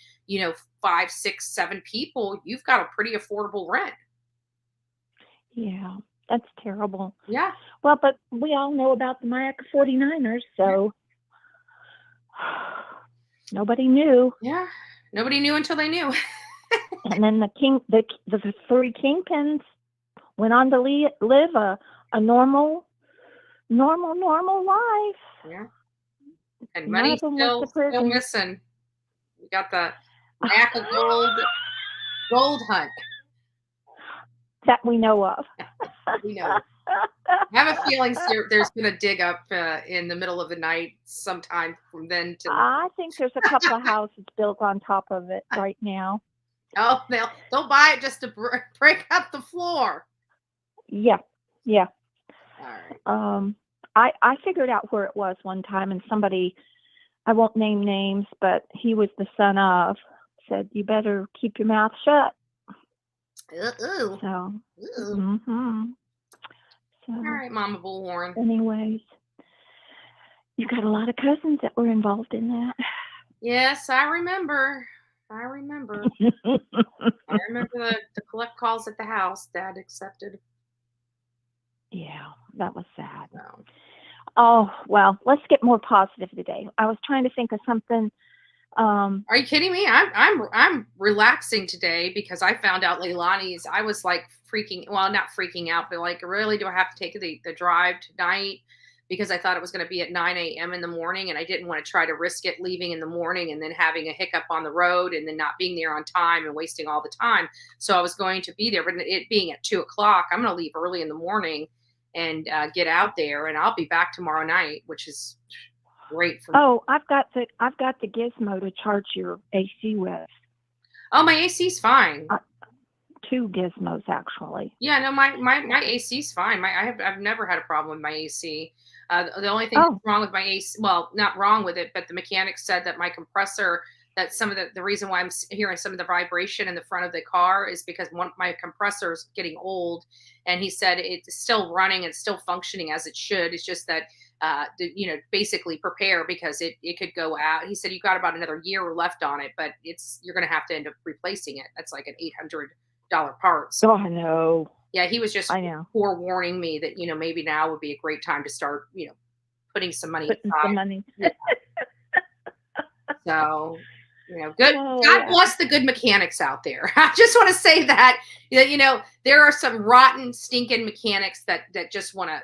5, 6, 7 people, you've got a pretty affordable rent. Yeah. That's terrible. Yeah. Well, but we all know about the Mayaca 49ers, so nobody knew. Yeah. Nobody knew until they knew. And then the three kingpins went on to live a normal life. Yeah. And None money of them went to still prison. missing. We got the lack of gold hunt. That we know of. We know. I have a feeling there's been a dig up in the middle of the night sometime from then to. I think there's a couple of houses built on top of it right now. Oh, they'll buy it just to break up the floor. Yeah. All right. I figured out where it was one time, and somebody, I won't name names, but he was the son of, said, "You better keep your mouth shut." Ooh. So. Ooh. Mm-hmm. So, all right, Mama Bullhorn. Anyways, you got a lot of cousins that were involved in that. Yes, I remember. I remember the collect calls at the house Dad accepted. Yeah, that was sad. No. Oh, well, let's get more positive today. I was trying to think of something. Are you kidding me? I'm relaxing today because I found out Leilani's. I was like not freaking out, but like, really, do I have to take the drive tonight? Because I thought it was going to be at 9 a.m. in the morning, and I didn't want to try to risk it leaving in the morning and then having a hiccup on the road and then not being there on time and wasting all the time. So I was going to be there, but it being at 2:00, I'm going to leave early in the morning and get out there, and I'll be back tomorrow night, which is great for me. Oh, I've got the gizmo to charge your AC with. Oh, my AC's fine. 2 gizmos actually. Yeah, no, my AC's fine. I've never had a problem with my AC. The only thing that's wrong with my AC, well, not wrong with it, but the mechanic said that my compressor, that some of the reason why I'm hearing some of the vibration in the front of the car is because my compressor is getting old, and he said it's still running and still functioning as it should. It's just that basically prepare because it could go out. He said you got about another year left on it, but you're going to have to end up replacing it. That's like an $800 part. So, oh, I know. Yeah, he was just forewarning me that maybe now would be a great time to start putting some money aside. Some money. So good. God bless the good mechanics out there. I just want to say that there are some rotten, stinking mechanics that just want to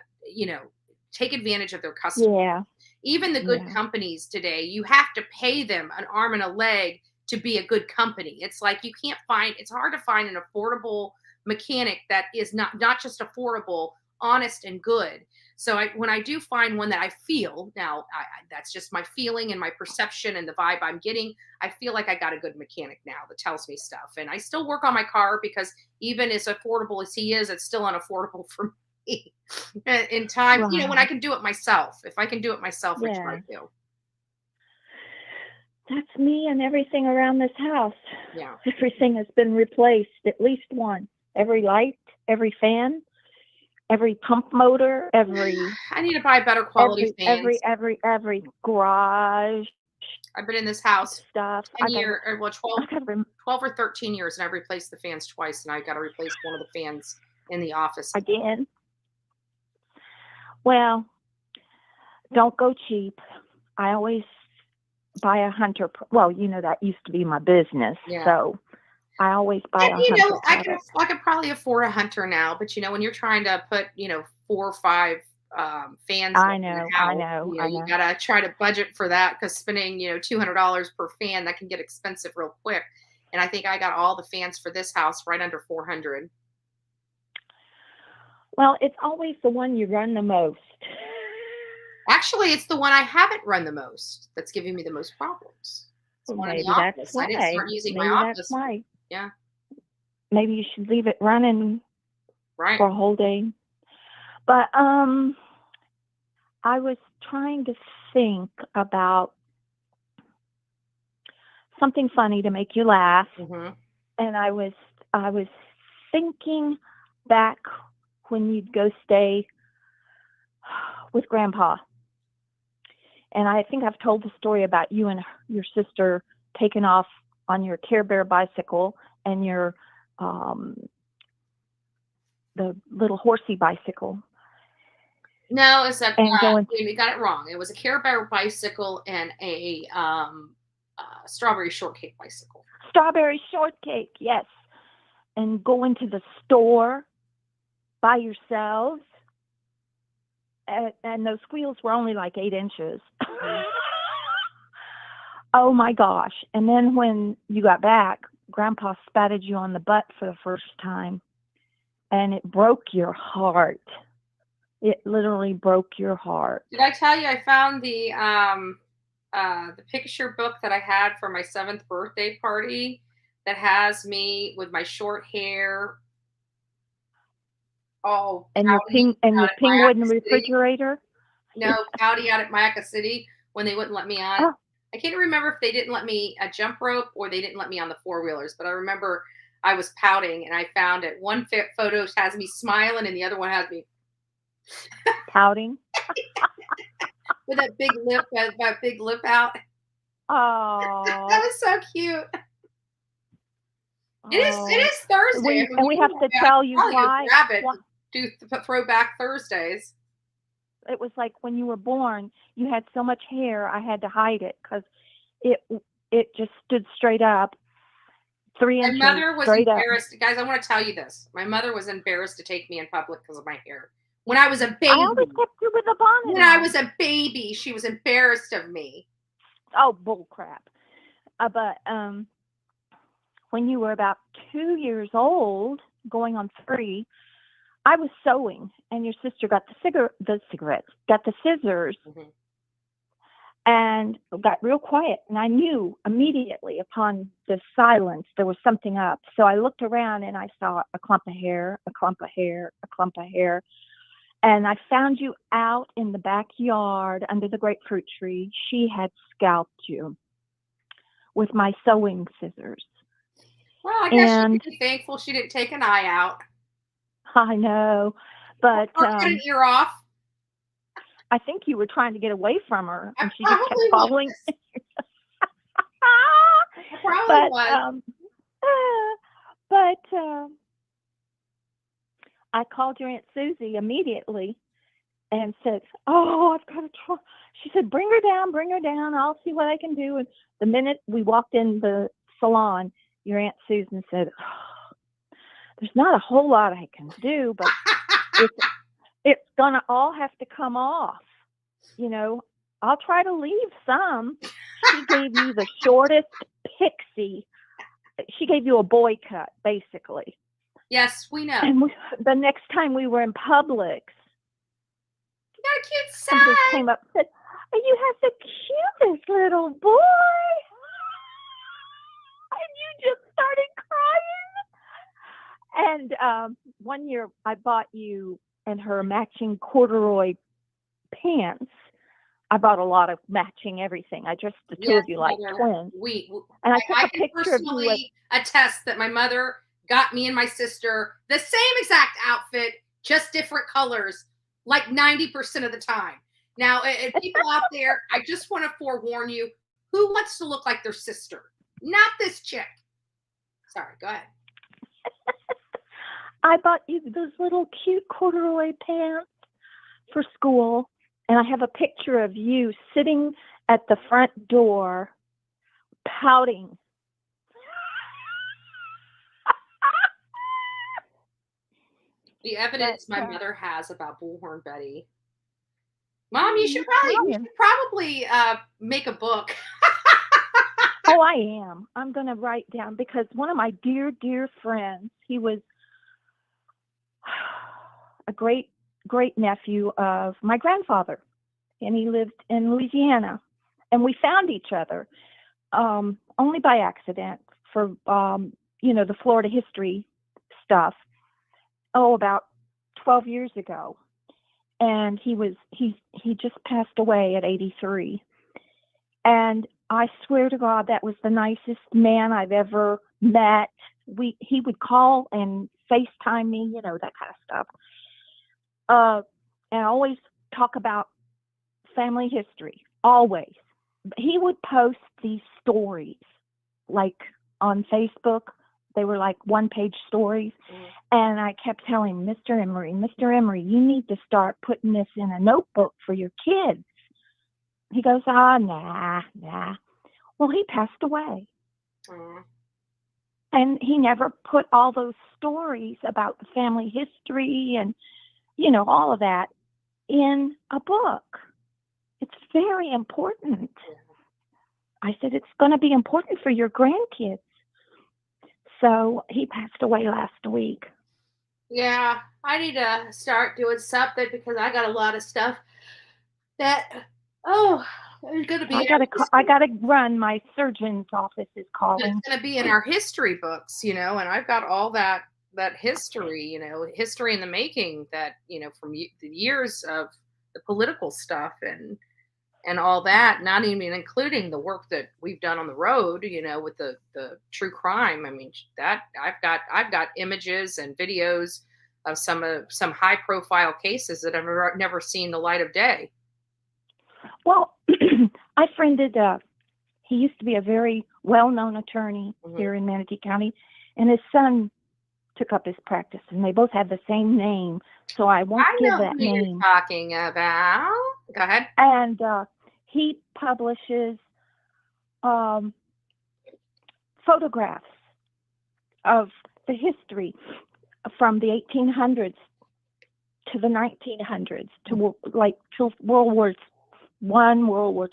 take advantage of their customers. Yeah. Even the good companies today, you have to pay them an arm and a leg to be a good company. It's like it's hard to find an affordable mechanic that is not just affordable, honest and good. So when I do find one that I feel, now that's just my feeling and my perception and the vibe I'm getting, I feel like I got a good mechanic now that tells me stuff. And I still work on my car because even as affordable as he is, it's still unaffordable for me in time, right. When I can do it myself. If I can do it myself, I try to. That's me and everything around this house. Yeah. Everything has been replaced, at least one. Every light, every fan, every pump motor, every. I need to buy better quality fans. Every garage. I've been in this house stuff. 12 or 13 years, and I've replaced the fans twice, and I got to replace one of the fans in the office again. Well, don't go cheap. I always buy a Hunter. Well, that used to be my business, so I always buy a Hunter. I could probably afford a Hunter now, but when you're trying to put 4 or 5 fans, I know. You gotta try to budget for that because spending $200 per fan, that can get expensive real quick. And I think I got all the fans for this house right under $400. Well, it's always the one you run the most. Actually, it's the one I haven't run the most that's giving me the most problems. Maybe that's why. I didn't start using my office. Yeah. Maybe you should leave it running for a whole day. But I was trying to think about something funny to make you laugh, and I was thinking back when you'd go stay with Grandpa. And I think I've told the story about you and your sister taking off on your Care Bear bicycle and your the little horsey bicycle. No, we got it wrong. It was a Care Bear bicycle and a strawberry shortcake bicycle. Strawberry shortcake, yes. And go into the store by yourselves. And those wheels were only like 8 inches. Oh my gosh. And then when you got back, Grandpa spatted you on the butt for the first time. And it broke your heart. It literally broke your heart. Did I tell you I found the picture book that I had for my 7th birthday party that has me with my short hair? Oh, And your penguin in the refrigerator? No, pouty out at Mayaca City when they wouldn't let me on. Oh. I can't remember if they didn't let me jump rope or they didn't let me on the 4-wheelers, but I remember I was pouting, and I found it. One photo has me smiling, and the other one has me pouting with that big lip out. Oh, that was so cute. It is Thursday. We have to tell you why. Grab it. Do throwback Thursdays. It was like when you were born, you had so much hair, I had to hide it because it just stood straight up. 3 inches. My mother was straight embarrassed. Up. Guys, I want to tell you this. My mother was embarrassed to take me in public because of my hair. When I was a baby. I always kept you with a bonnet. When I was a baby, she was embarrassed of me. Oh, bull crap. But when you were about 2 years old, going on 3, I was sewing, and your sister got the scissors, and got real quiet. And I knew immediately upon the silence there was something up. So I looked around and I saw a clump of hair, a clump of hair, a clump of hair. And I found you out in the backyard under the grapefruit tree. She had scalped you with my sewing scissors. Well, I guess she could be thankful she didn't take an eye out. I know, but or cut an ear off. I think you were trying to get away from her, and she just kept following. Probably was. But I called your Aunt Susie immediately and said, "Oh, I've got to try." She said, "Bring her down. I'll see what I can do." And the minute we walked in the salon, your Aunt Susan said, "Oh, there's not a whole lot I can do, but it's gonna all have to come off. You know, I'll try to leave some." She gave you the shortest pixie. She gave you a boy cut, basically. Yes, we know. And the next time we were in Publix, you got a cute side. Somebody came up and said, "Oh, you have the cutest little boy." And you just started crying. And one year I bought you and her matching corduroy pants. I bought a lot of matching everything. I dressed the two of you like twins. And I took a picture of you. I personally attest that my mother got me and my sister the same exact outfit, just different colors, like 90% of the time. Now, people out there, I just want to forewarn you, who wants to look like their sister? Not this chick. Sorry, go ahead. I bought you those little cute corduroy pants for school, and I have a picture of you sitting at the front door pouting. The evidence my mother has about Bullhorn Betty. Mom, you should probably make a book. Oh, I am. I'm going to write down, because one of my dear, dear friends, he was a great, great nephew of my grandfather, and he lived in Louisiana, and we found each other only by accident for, the Florida history stuff. Oh, about 12 years ago. And he just passed away at 83. And I swear to God, that was the nicest man I've ever met. He would call and FaceTime me, that kind of stuff. And always talk about family history, always. He would post these stories, like on Facebook. They were like one-page stories. And I kept telling him, Mr. Emery, you need to start putting this in a notebook for your kids. He goes, nah. Well, he passed away. Mm. And he never put all those stories about the family history and, all of that in a book. It's very important. I said, it's going to be important for your grandkids. So he passed away last week. Yeah, I need to start doing something because I got a lot of stuff that, it's going to be. I gotta run. My surgeon's office is calling. It's going to be in our history books, and I've got all that history, history in the making that, from the years of the political stuff and all that, not even including the work that we've done on the road, with the true crime. I mean, that I've got images and videos of some high profile cases that I've never seen the light of day. Well, I friended, he used to be a very well-known attorney here in Manatee County, and his son took up his practice, and they both have the same name, so I won't give that who name. You're talking about. Go ahead. And he publishes photographs of the history from the 1800s to the 1900s to World War I, World War II.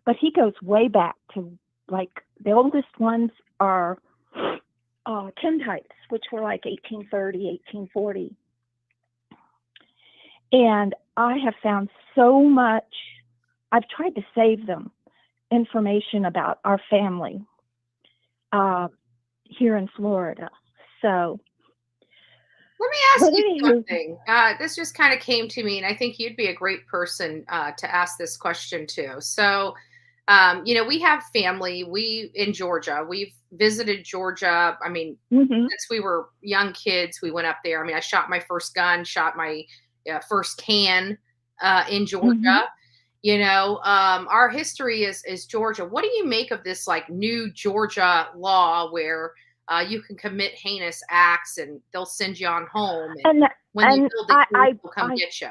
But he goes way back to, the oldest ones are tintypes, which were 1830, 1840. And I have found so much, I've tried to save them, information about our family here in Florida. So let me ask you something. This just kind of came to me, and I think you'd be a great person to ask this question to. So, we have family. In Georgia. We've visited Georgia. I mean, since we were young kids, we went up there. I mean, I shot my first gun, shot my first can in Georgia. Our history is Georgia. What do you make of this new Georgia law where you can commit heinous acts and they'll send you on home, and when they build the case, they'll come get you?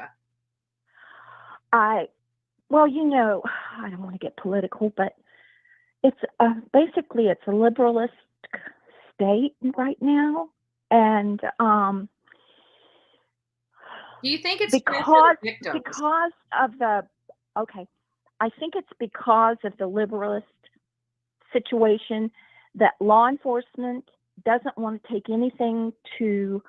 Well, I don't want to get political, but it's basically it's a liberalist state right now, and do you think it's because of the I think it's because of the liberalist situation that law enforcement doesn't want to take anything to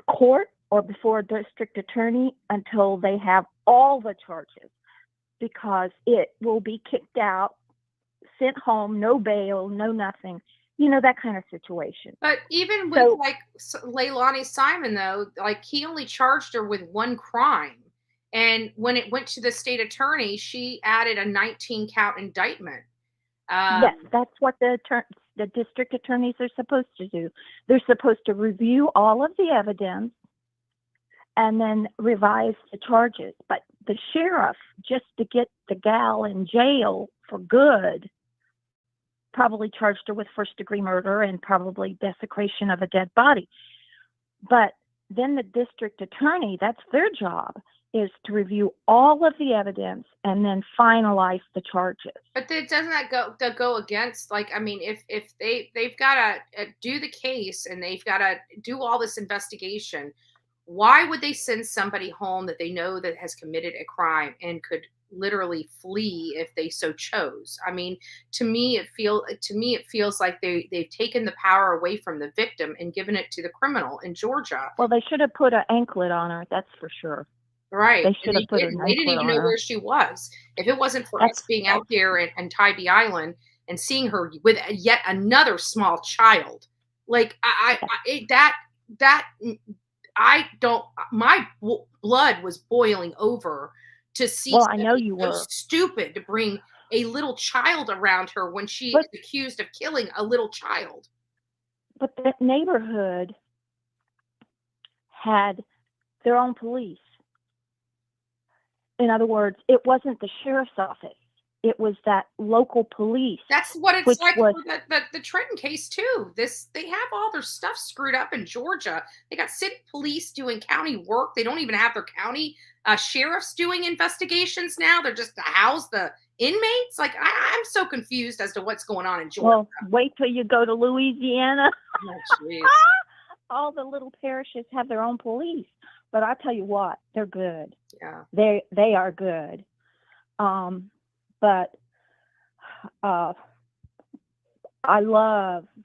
court or before a district attorney until they have all the charges, because it will be kicked out, sent home, no bail, no nothing, that kind of situation. But even with Leilani Simon, though, he only charged her with one crime. And when it went to the state attorney, she added a 19-count indictment. Yes, that's what the district attorneys are supposed to do. They're supposed to review all of the evidence and then revise the charges. But the sheriff, just to get the gal in jail for good, probably charged her with first-degree murder and probably desecration of a dead body. But then the district attorney, that's their job, is to review all of the evidence and then finalize the charges. But doesn't that go against, if they've got to do the case and they've got to do all this investigation, why would they send somebody home that they know that has committed a crime and could literally flee if they so chose? I mean, to me it feels like they've taken the power away from the victim and given it to the criminal in Georgia. Well, they should have put an anklet on her, that's for sure. Right. They should have put an anklet on her. They didn't even know where she was. If it wasn't for us being out there in Tybee Island and seeing her with yet another small child, my blood was boiling over to see. Well, I know you were so stupid to bring a little child around her when she is accused of killing a little child. But that neighborhood had their own police. In other words, it wasn't the sheriff's office. it was that local police. That's what it's which like was, for the Trenton case too. They have all their stuff screwed up in Georgia. They got city police doing county work. They don't even have their county sheriffs doing investigations now. They're just to house the inmates. Like I'm so confused as to what's going on in Georgia. well, wait till you go to Louisiana. Oh, jeez. All the little parishes have their own police, but I tell you what, they're good. Yeah. They are good. But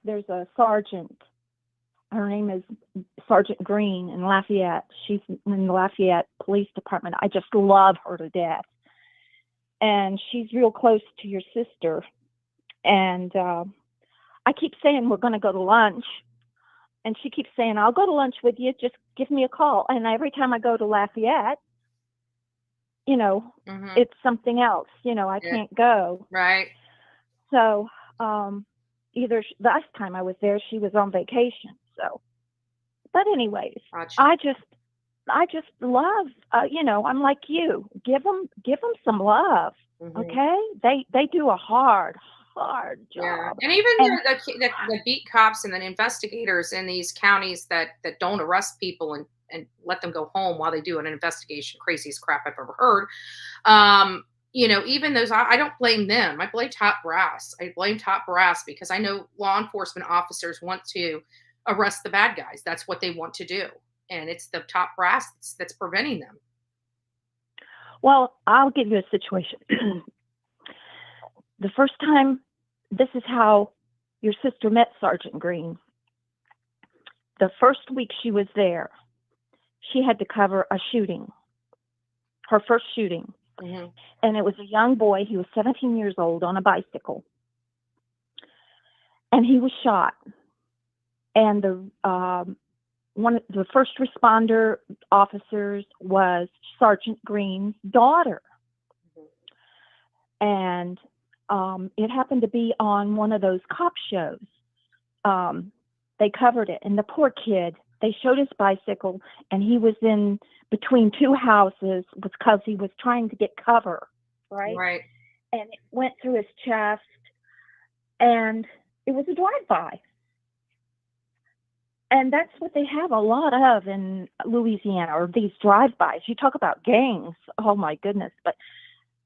there's a sergeant. Her name is Sergeant Green in Lafayette. She's in the Lafayette Police Department. I just love her to death. And she's real close to your sister. And I keep saying we're going to go to lunch. And she keeps saying, I'll go to lunch with you. Just give me a call. And every time I go to Lafayette, it's something else. I can't go. Right. So last time I was there, she was on vacation. So, but anyways, gotcha. I just love, I'm like you. Give them some love. Okay. They do a hard job. Yeah. And even the beat cops and the investigators in these counties that don't arrest people and let them go home while they do an investigation, craziest crap I've ever heard. Even those, I don't blame them. I blame top brass. Because I know law enforcement officers want to arrest the bad guys. That's what they want to do. And it's the top brass that's preventing them. Well, I'll give you a situation. The first time, this is how your sister met Sergeant Green. The first week she was there, she had to cover a shooting, her first shooting. Mm-hmm. And it was a young boy. He was 17 years old on a bicycle. And he was shot. And one of the first responder officers was Sergeant Green's daughter. Mm-hmm. And it happened to be on one of those cop shows. They covered it. And the poor kid, they showed his bicycle, and he was in between two houses because he was trying to get cover, right? Right. And it went through his chest, and it was a drive-by. And that's what they have a lot of in Louisiana, or these drive-bys. You talk about gangs. Oh, my goodness. But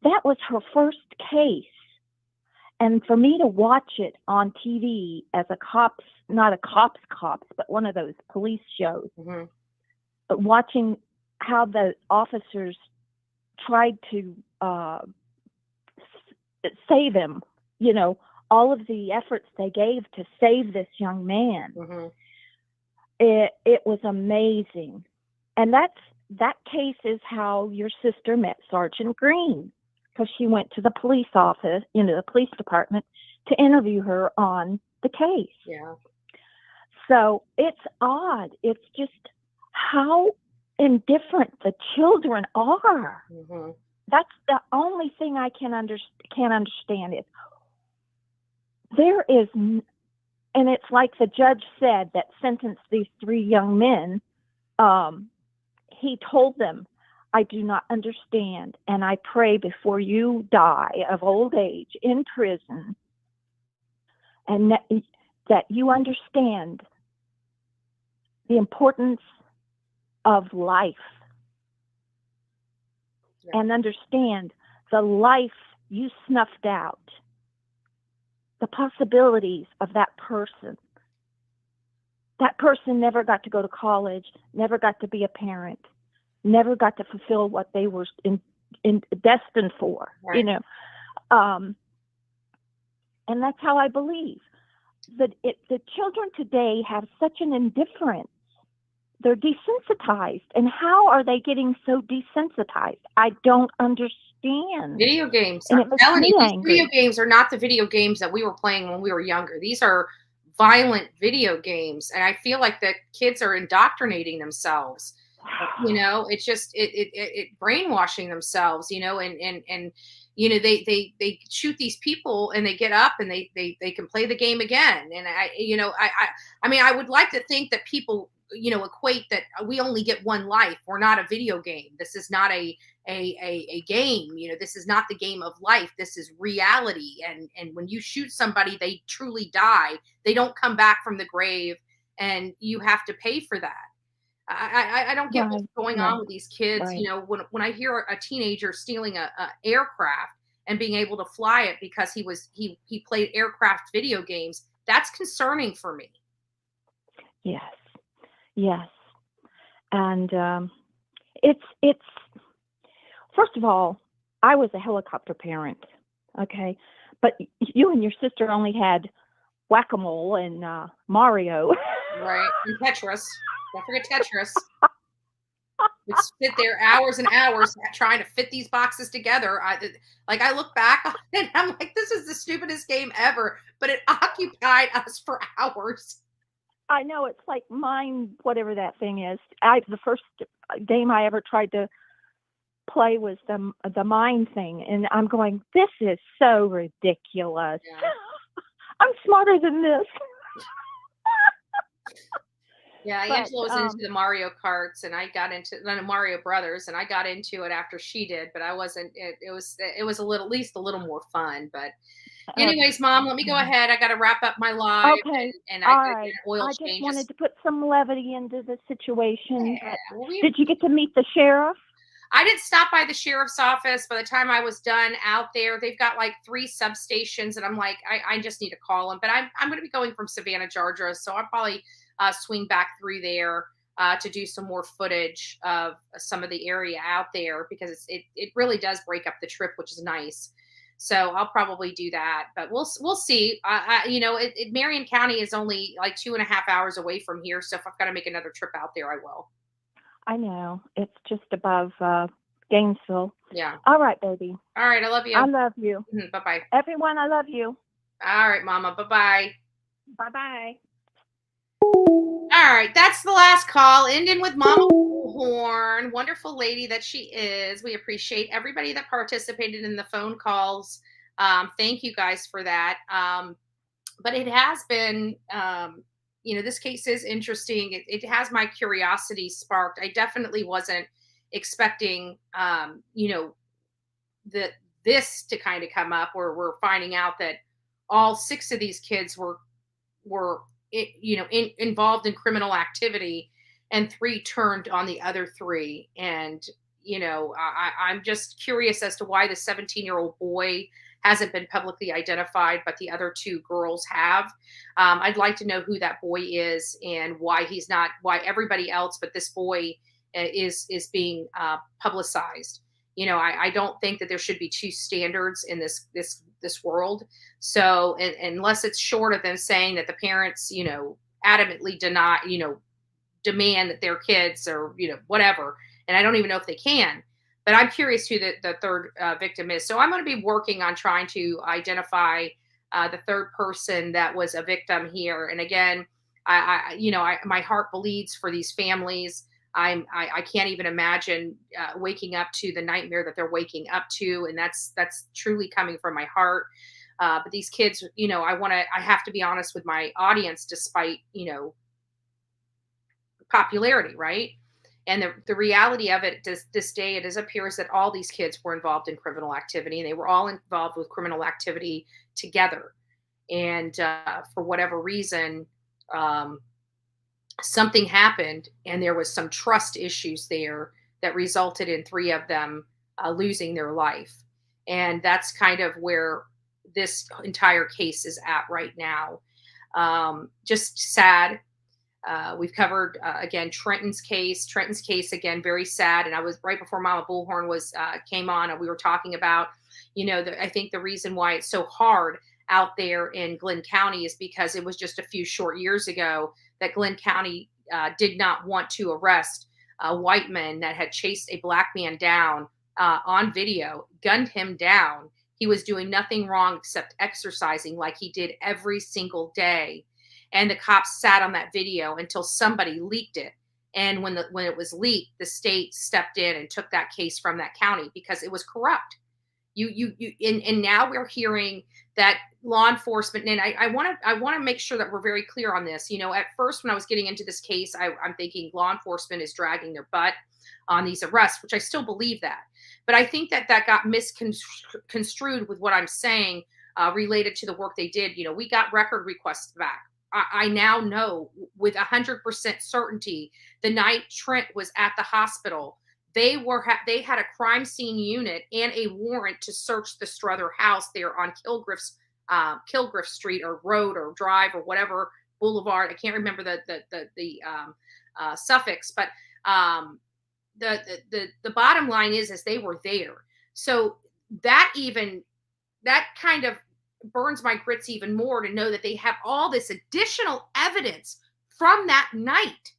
that was her first case. And for me to watch it on TV as not a cops, but one of those police shows, mm-hmm. but watching how the officers tried to save him, all of the efforts they gave to save this young man, mm-hmm. it was amazing. And that case is how your sister met Sergeant Green, because she went to the police office, the police department, to interview her on the case. Yeah. So it's odd. It's just how indifferent the children are. Mm-hmm. That's the only thing I can't understand is there is, and it's like the judge said that sentenced these three young men. He told them, I do not understand, and I pray before you die of old age in prison, and that you understand the importance of life, and understand the life you snuffed out, the possibilities of that person. That person never got to go to college, never got to be a parent, never got to fulfill what they were destined for, right. And that's how I believe. But the children today have such an indifference. They're desensitized. And how are they getting so desensitized? I don't understand. Video games. And I'm telling you, these video games are not the video games that we were playing when we were younger. These are violent video games. And I feel like that kids are indoctrinating themselves. It's just it brainwashing themselves, and they shoot these people and they get up and they can play the game again. And I would like to think that people equate that we only get one life. We're not a video game. This is not a game. This is not the game of life. This is reality. And when you shoot somebody, they truly die. They don't come back from the grave, and you have to pay for that. I don't get what's going on with these kids. Right. When I hear a teenager stealing a aircraft and being able to fly it because he played aircraft video games, that's concerning for me. Yes. And it's first of all, I was a helicopter parent, okay, but you and your sister only had whack-a-mole and Mario. Right. And Tetris. Don't forget Tetris. We sit there hours and hours trying to fit these boxes together. I look back on it and I'm like, this is the stupidest game ever, but it occupied us for hours. I know, it's like mine, whatever that thing is. The first game I ever tried to play was the mine thing, and I'm going, this is so ridiculous. Yeah. I'm smarter than this. Yeah, Angela was into the Mario Karts, and I got into the Mario Brothers, and I got into it after she did, but I wasn't. It was at least a little more fun. But anyways, Mom, let me go ahead. I got to wrap up my live. Okay. And All I got to right. get an oil I change. just wanted to put some levity into the situation. Yeah, well, did you get to meet the sheriff? I didn't stop by the sheriff's office. By the time I was done out there, they've got like 3 substations, and I'm like, I just need to call them. But I'm going to be going from Savannah, Georgia, so I'll probably swing back through there to do some more footage of some of the area out there, because it really does break up the trip, which is nice. So I'll probably do that, but we'll see. Marion County is only like 2.5 hours away from here, so if I've got to make another trip out there, I will. I know. It's just above Gainesville. Yeah. All right, baby. All right. I love you. I love you. Bye-bye. Everyone, I love you. All right, Mama. Bye-bye. Bye-bye. All right. That's the last call. Ending with Mama Bullhorn. Wonderful lady that she is. We appreciate everybody that participated in the phone calls. Thank you guys for that. But it has been... this case is interesting. It has my curiosity sparked. I definitely wasn't expecting, this to kind of come up, where we're finding out that all 6 of these kids were involved in criminal activity, and 3 turned on the other 3. And, I'm just curious as to why the 17-year-old boy hasn't been publicly identified, but the other 2 girls have. I'd like to know who that boy is and why everybody else but this boy is being publicized. I don't think that there should be 2 standards in this world. So unless it's short of them saying that the parents, adamantly demand that their kids or, whatever. And I don't even know if they can. But I'm curious who the third victim is. So I'm going to be working on trying to identify the third person that was a victim here. And again, my heart bleeds for these families. I can't even imagine waking up to the nightmare that they're waking up to, and that's truly coming from my heart. But these kids, I have to be honest with my audience, despite popularity, right? And the reality of it, this day, it appears that all these kids were involved in criminal activity, and they were all involved with criminal activity together. And for whatever reason, something happened, and there was some trust issues there that resulted in 3 of them losing their life. And that's kind of where this entire case is at right now. Just sad. We've covered, again, Trenton's case, again, very sad. And I was right before Mama Bullhorn came on, and we were talking about, I think the reason why it's so hard out there in Glenn County is because it was just a few short years ago that Glenn County did not want to arrest a white man that had chased a black man down on video, gunned him down. He was doing nothing wrong except exercising like he did every single day. And the cops sat on that video until somebody leaked it. And when it was leaked, the state stepped in and took that case from that county because it was corrupt. And now we're hearing that law enforcement, and I want to make sure that we're very clear on this. At first, when I was getting into this case, I'm thinking law enforcement is dragging their butt on these arrests, which I still believe that. But I think that got misconstrued with what I'm saying related to the work they did. We got record requests back. I now know with 100% certainty the night Trent was at the hospital, they had a crime scene unit and a warrant to search the Strother house there on Kilgriff Street or road or drive or whatever boulevard. I can't remember the suffix, but the bottom line is they were there. So that kind of burns my grits even more to know that they have all this additional evidence from that night.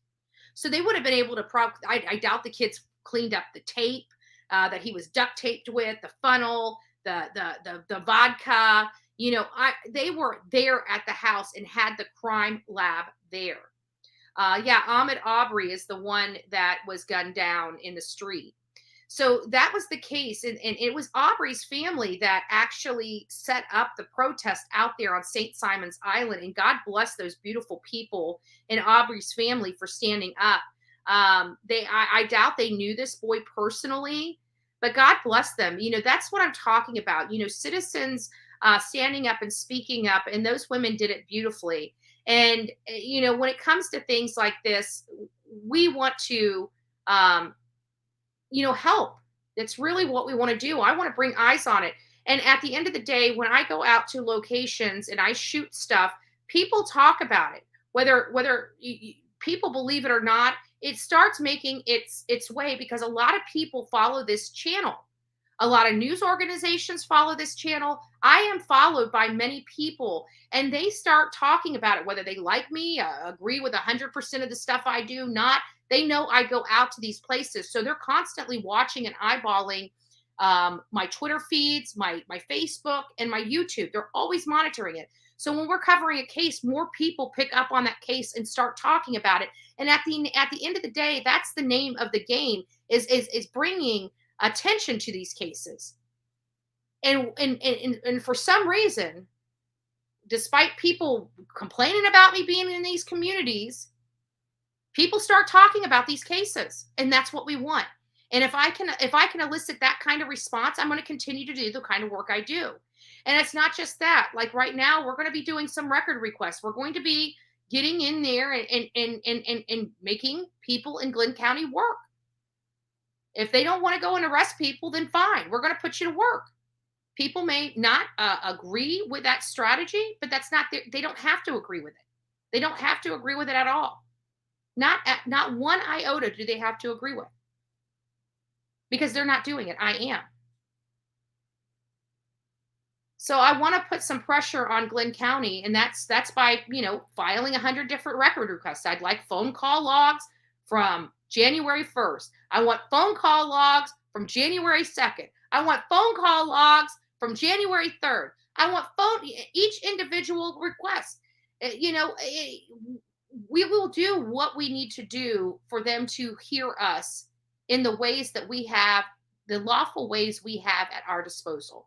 So they would have been able to I doubt the kids cleaned up the tape that he was duct taped with, the funnel, the vodka. They were there at the house and had the crime lab there. Ahmed Aubrey is the one that was gunned down in the street. So that was the case. And it was Aubrey's family that actually set up the protest out there on St. Simon's Island. And God bless those beautiful people in Aubrey's family for standing up. I doubt they knew this boy personally, but God bless them. That's what I'm talking about. Citizens standing up and speaking up, and those women did it beautifully. And, when it comes to things like this, we want to, help. That's really what we want to do. I want to bring eyes on it. And at the end of the day, when I go out to locations and I shoot stuff, people talk about it, whether people believe it or not. It starts making its way because a lot of people follow this channel. A lot of news organizations follow this channel. I am followed by many people, and they start talking about it, whether they like me, agree with 100% of the stuff I do, not. They know I go out to these places. So they're constantly watching and eyeballing my Twitter feeds, my Facebook, and my YouTube. They're always monitoring it. So when we're covering a case, more people pick up on that case and start talking about it. And at the end of the day, that's the name of the game, is bringing attention to these cases. And for some reason, despite people complaining about me being in these communities, people start talking about these cases, and that's what we want. And if I can elicit that kind of response, I'm going to continue to do the kind of work I do. And it's not just that. Like right now, we're going to be doing some record requests. We're going to be getting in there and making people in Glenn County work. If they don't want to go and arrest people, then fine. We're going to put you to work. People may not agree with that strategy, but they don't have to agree with it. They don't have to agree with it at all. Not one iota do they have to agree with. Because they're not doing it. I am. So I want to put some pressure on Glenn County, and that's by, filing 100 different record requests. I'd like phone call logs from January 1st. I want phone call logs from January 2nd. I want phone call logs from January 3rd. I want each individual request. We will do what we need to do for them to hear us in the ways that we have, the lawful ways we have at our disposal.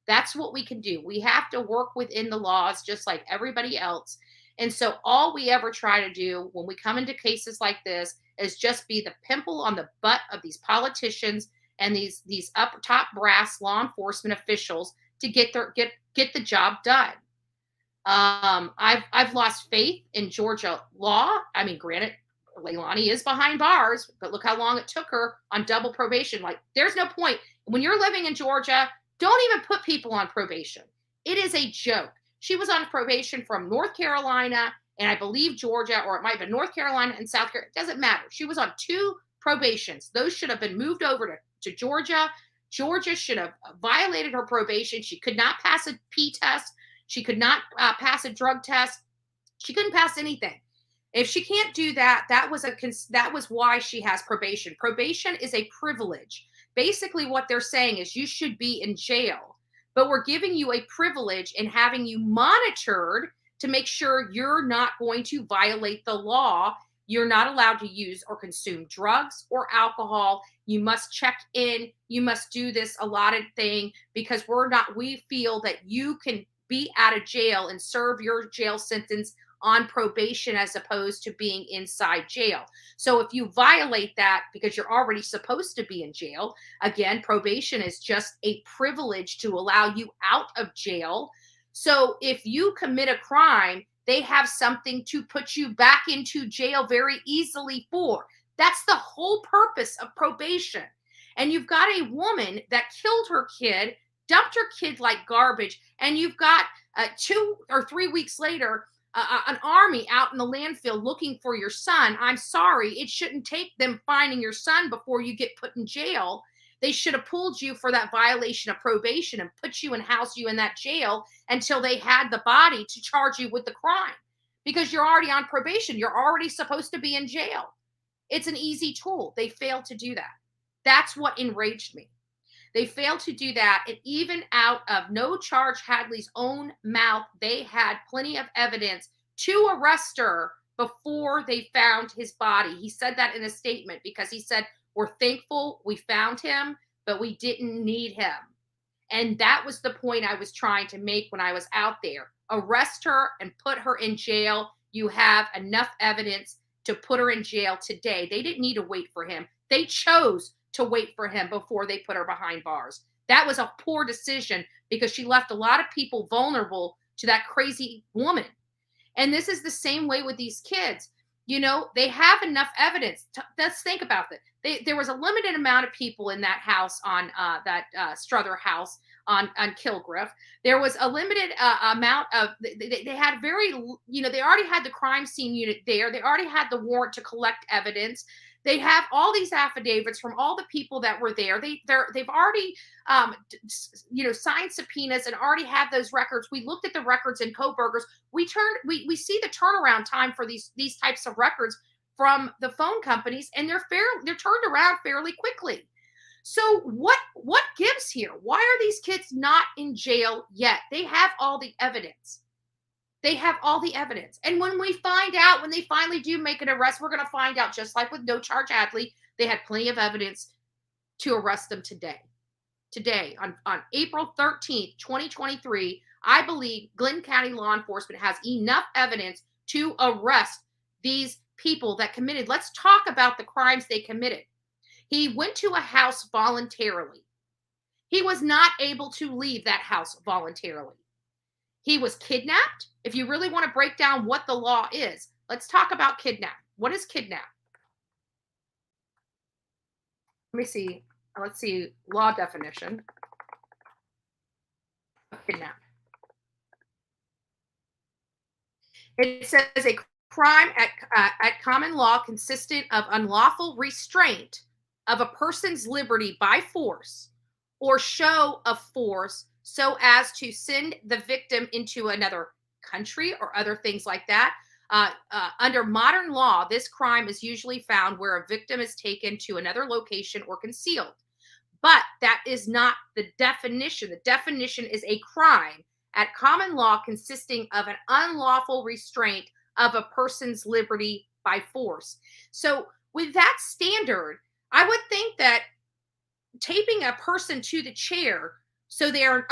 That's what we can do. We have to work within the laws just like everybody else. And so all we ever try to do when we come into cases like this is just be the pimple on the butt of these politicians and these up top brass law enforcement officials to get the job done. I've lost faith in Georgia law. I mean, granted, Leilani is behind bars, but look how long it took her on double probation. Like, there's no point. When you're living in Georgia, don't even put people on probation. It is a joke. She was on probation from North Carolina and I believe Georgia, or it might have been North Carolina and South Carolina. It doesn't matter. She was on 2 probations. Those should have been moved over to Georgia. Georgia should have violated her probation. She could not pass a P test. She could not pass a drug test. She couldn't pass anything. If she can't do that, that was why she has probation. Probation is a privilege. Basically, what they're saying is you should be in jail, but we're giving you a privilege and having you monitored to make sure you're not going to violate the law You're not allowed to use or consume drugs or alcohol. You must check in. You must do this allotted thing because we feel that you can be out of jail and serve your jail sentence on probation as opposed to being inside jail. So if you violate that because you're already supposed to be in jail, again, probation is just a privilege to allow you out of jail. So if you commit a crime, they have something to put you back into jail very easily for. That's the whole purpose of probation. And you've got a woman that killed her kid, dumped her kid like garbage, and you've got 2 or 3 weeks later, an army out in the landfill looking for your son. I'm sorry, it shouldn't take them finding your son before you get put in jail. They should have pulled you for that violation of probation and put you and housed you in that jail until they had the body to charge you with the crime. Because you're already on probation. You're already supposed to be in jail. It's an easy tool. They failed to do that. That's what enraged me. They failed to do that. And even out of No Charge Hadley's own mouth, they had plenty of evidence to arrest her before they found his body. He said that in a statement because he said, we're thankful we found him, but we didn't need him. And that was the point I was trying to make when I was out there. Arrest her and put her in jail. You have enough evidence to put her in jail today. They didn't need to wait for him. They chose to wait for him before they put her behind bars. That was a poor decision because she left a lot of people vulnerable to that crazy woman. And this is the same way with these kids. You know, they have enough evidence. Let's think about that. There was a limited amount of people in that house on that Strother house on Kilgriff. There was a limited amount of, they had very, you know, they already had the crime scene unit there. They already had the warrant to collect evidence. They have all these affidavits from all the people that were there. They've already, you know, signed subpoenas and already have those records. We looked at the records in Coburgers. We see the turnaround time for these types of records from the phone companies, and they're turned around fairly quickly. So what gives here? Why are these kids not in jail yet? They have all the evidence. They have all the evidence. And when we find out, when they finally do make an arrest, we're going to find out, just like with No Charge Hadley, they had plenty of evidence to arrest them today. Today, on April 13th, 2023, I believe Glenn County law enforcement has enough evidence to arrest these people that committed. Let's talk about the crimes they committed. He went to a house voluntarily. He was not able to leave that house voluntarily. He was kidnapped. If you really want to break down what the law is, let's talk about kidnap. What is kidnap? Let me see. Let's see. Law definition. Kidnap. It says a crime at common law consistent of unlawful restraint of a person's liberty by force or show of force so as to send the victim into another country or other things like that. Under modern law, this crime is usually found where a victim is taken to another location or concealed. But that is not the definition. The definition is a crime at common law consisting of an unlawful restraint of a person's liberty by force. So with that standard, I would think that taping a person to the chair so they are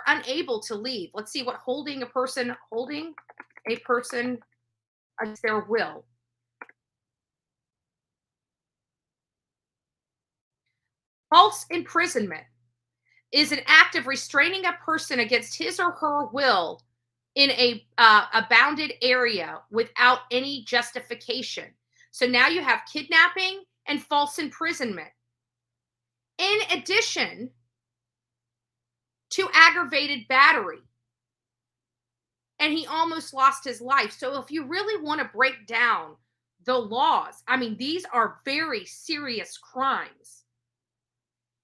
unable to leave. Let's see what holding a person against their will. False imprisonment is an act of restraining a person against his or her will in a bounded area without any justification. So now you have kidnapping and false imprisonment. In addition to aggravated battery. And he almost lost his life. So if you really want to break down the laws, I mean, these are very serious crimes.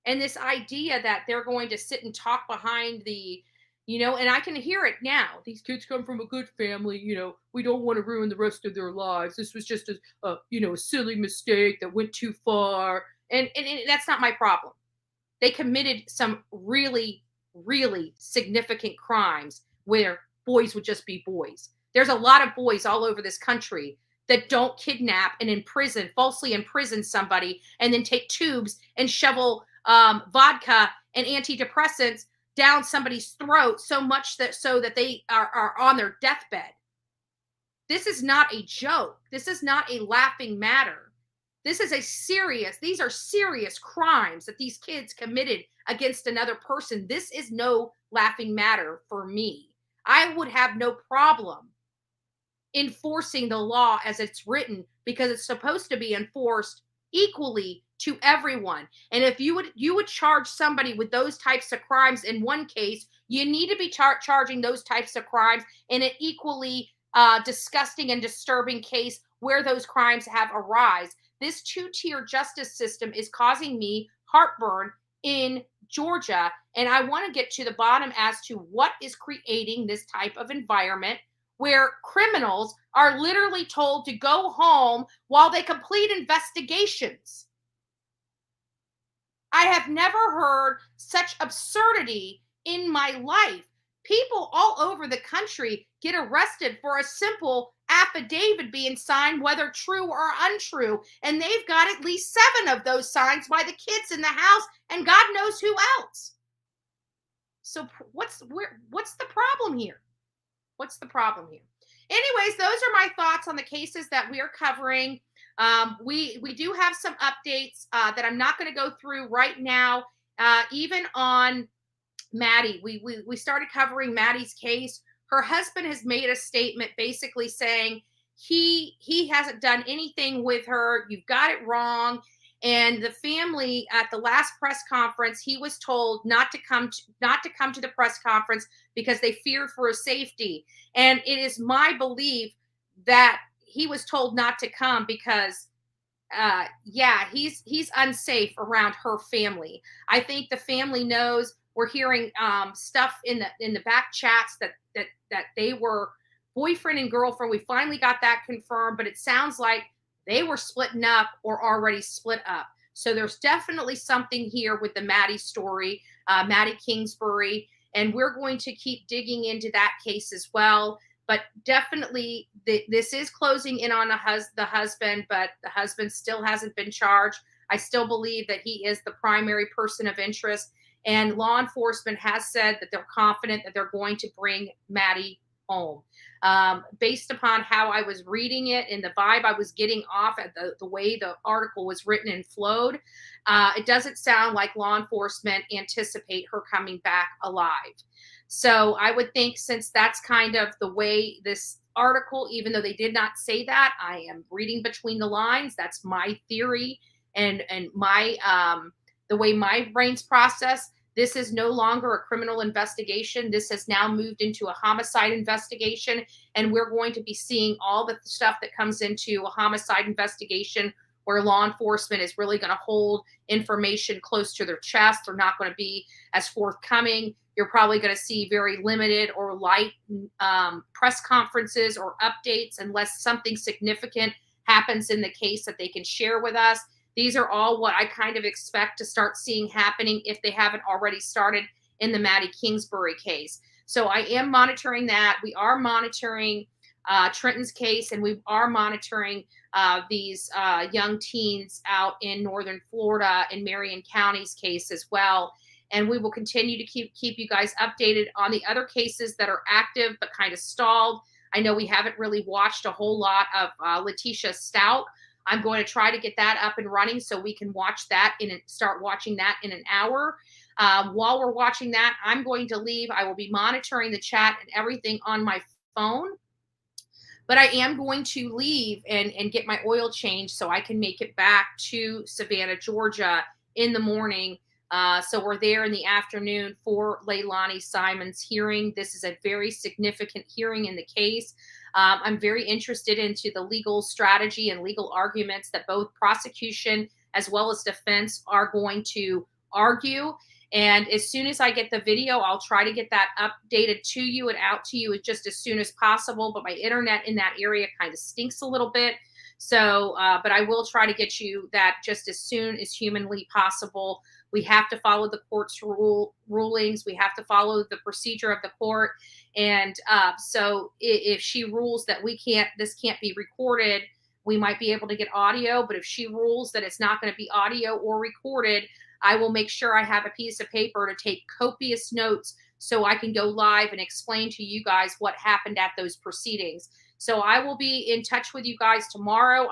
And this idea that they're going to sit and talk behind the, you know, and I can hear it now. These kids come from a good family, you know, we don't want to ruin the rest of their lives. This was just a silly mistake that went too far. And that's not my problem. They committed some really, really significant crimes where boys would just be boys. There's a lot of boys all over this country that don't kidnap and falsely imprison somebody and then take tubes and shovel vodka and antidepressants down somebody's throat so that they are on their deathbed. This is not a joke. This is not a laughing matter. These are serious crimes that these kids committed against another person. This is no laughing matter for me. I would have no problem enforcing the law as it's written, because it's supposed to be enforced equally to everyone. And if you would charge somebody with those types of crimes in one case, you need to be charging those types of crimes in an equally disgusting and disturbing case where those crimes have arise. This two-tier justice system is causing me heartburn in Georgia, and I want to get to the bottom as to what is creating this type of environment where criminals are literally told to go home while they complete investigations. I have never heard such absurdity in my life. People all over the country get arrested for a simple affidavit being signed, whether true or untrue, and they've got at least 7 of those signs by the kids in the house, and God knows who else. So what's the problem here? What's the problem here? Anyways, those are my thoughts on the cases that we are covering. We do have some updates that I'm not going to go through right now. Even on Maddie, we started covering Maddie's case. Her husband has made a statement basically saying he hasn't done anything with her. You've got it wrong. And the family at the last press conference, he was told not to come to the press conference because they feared for his safety. And it is my belief that he was told not to come because he's unsafe around her family. I think the family knows. We're hearing stuff in the back chats that they were boyfriend and girlfriend. We finally got that confirmed, but it sounds like they were splitting up or already split up. So there's definitely something here with the Maddie story, Maddie Kingsbury, and we're going to keep digging into that case as well. But definitely this is closing in on the husband, but the husband still hasn't been charged. I still believe that he is the primary person of interest, and law enforcement has said that they're confident that they're going to bring Maddie home. Based upon how I was reading it and the vibe I was getting off at the way the article was written and flowed, it doesn't sound like law enforcement anticipate her coming back alive. So I would think, since that's kind of the way this article, even though they did not say that, I am reading between the lines. That's my theory and my the way my brain's process. This is no longer a criminal investigation. This has now moved into a homicide investigation, and we're going to be seeing all the stuff that comes into a homicide investigation where law enforcement is really going to hold information close to their chest. They're not going to be as forthcoming. You're probably going to see very limited or light press conferences or updates unless something significant happens in the case that they can share with us. These are all what I kind of expect to start seeing happening if they haven't already started in the Maddie Kingsbury case. So I am monitoring that. We are monitoring Trenton's case, and we are monitoring these young teens out in northern Florida in Marion County's case as well. And we will continue to keep you guys updated on the other cases that are active but kind of stalled. I know we haven't really watched a whole lot of Letitia Stout. I'm going to try to get that up and running so we can watch that start watching that in an hour. While we're watching that, I'm going to leave. I will be monitoring the chat and everything on my phone, but I am going to leave and get my oil changed so I can make it back to Savannah, Georgia in the morning. So we're there in the afternoon for Leilani Simon's hearing. This is a very significant hearing in the case. I'm very interested into the legal strategy and legal arguments that both prosecution as well as defense are going to argue. And as soon as I get the video, I'll try to get that updated to you and out to you just as soon as possible. But my internet in that area kind of stinks a little bit. So, but I will try to get you that just as soon as humanly possible. We have to follow the court's rulings. We have to follow the procedure of the court. And so if she rules that this can't be recorded, we might be able to get audio, but if she rules that it's not going to be audio or recorded, I will make sure I have a piece of paper to take copious notes so I can go live and explain to you guys what happened at those proceedings. So I will be in touch with you guys tomorrow.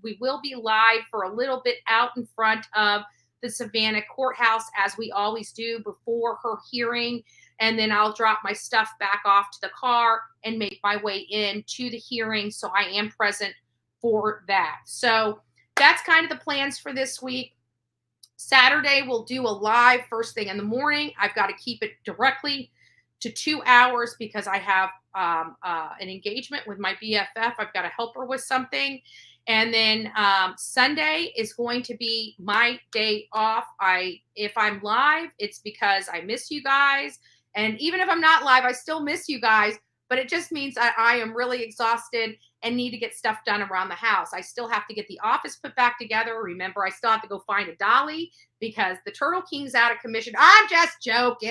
We will be live for a little bit out in front of the Savannah courthouse, as we always do before her hearing. And then I'll drop my stuff back off to the car and make my way in to the hearing. So I am present for that. So that's kind of the plans for this week. Saturday, we'll do a live first thing in the morning. I've got to keep it directly to 2 hours because I have an engagement with my BFF. I've got to help her with something. And then Sunday is going to be my day off. If I'm live, it's because I miss you guys. And even if I'm not live, I still miss you guys. But it just means I am really exhausted and need to get stuff done around the house. I still have to get the office put back together. Remember, I still have to go find a dolly because the Turtle King's out of commission. I'm just joking.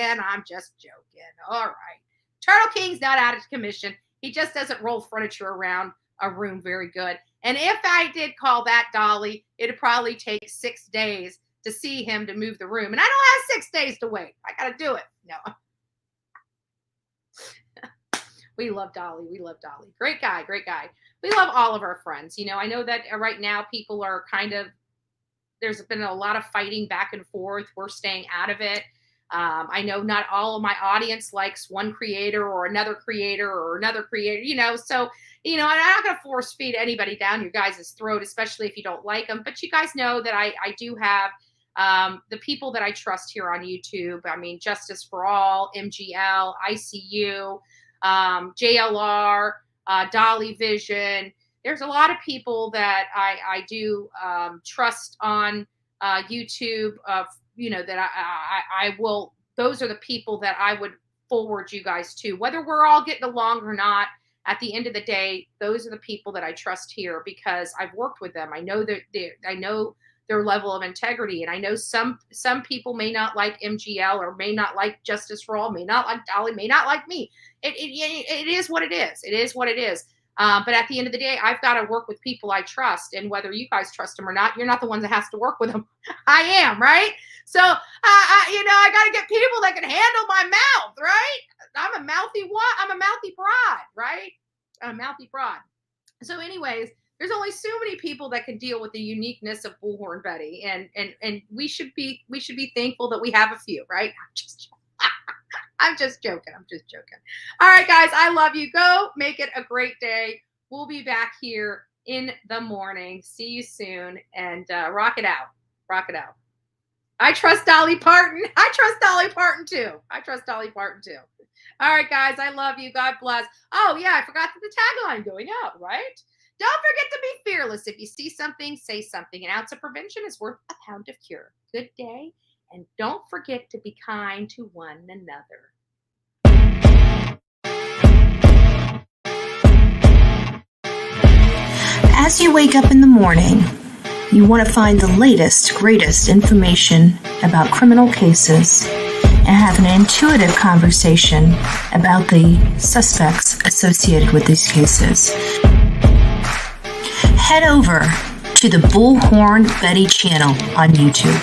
All right. Turtle King's not out of commission. He just doesn't roll furniture around a room very good. And if I did call that dolly, it'd probably take 6 days to see him to move the room. And I don't have 6 days to wait. I got to do it. No. We love Dolly. Great guy. We love all of our friends. I know that right now people are there's been a lot of fighting back and forth. We're staying out of it. I know not all of my audience likes one creator or another creator. So, I'm not going to force feed anybody down your guys' throat, especially if you don't like them. But you guys know that I do have the people that I trust here on YouTube. I mean, Justice for All, MGL, ICU, JLR, Dolly Vision. There's a lot of people that I do trust on YouTube. That I will. Those are the people that I would forward you guys to, whether we're all getting along or not. At the end of the day, those are the people that I trust here because I've worked with them. I know I know their level of integrity, and I know some people may not like MGL or may not like Justice for All, may not like Dolly, may not like me. It is what it is. It is what it is. But at the end of the day, I've got to work with people I trust, and whether you guys trust them or not, you're not the one that has to work with them. I am, right? So, I got to get people that can handle my mouth, right? I'm a mouthy broad, right? I'm a mouthy broad. So anyways, there's only so many people that can deal with the uniqueness of Bullhorn Betty, and we should be thankful that we have a few, right? I'm just joking. All right, guys, I love you. Go make it a great day. We'll be back here in the morning. See you soon, and rock it out. I trust Dolly Parton. I trust Dolly Parton too. All right, guys, I love you. God bless. Oh, yeah, I forgot the tagline going out, right? Don't forget to be fearless. If you see something, say something. An ounce of prevention is worth a pound of cure. Good day, and don't forget to be kind to one another. As you wake up in the morning, you want to find the latest, greatest information about criminal cases and have an intuitive conversation about the suspects associated with these cases. Head over to the Bullhorn Betty channel on YouTube.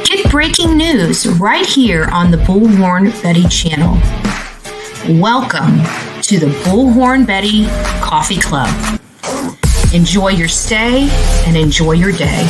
Get breaking news right here on the Bullhorn Betty channel. Welcome to the Bullhorn Betty Coffee Club. Enjoy your stay and enjoy your day.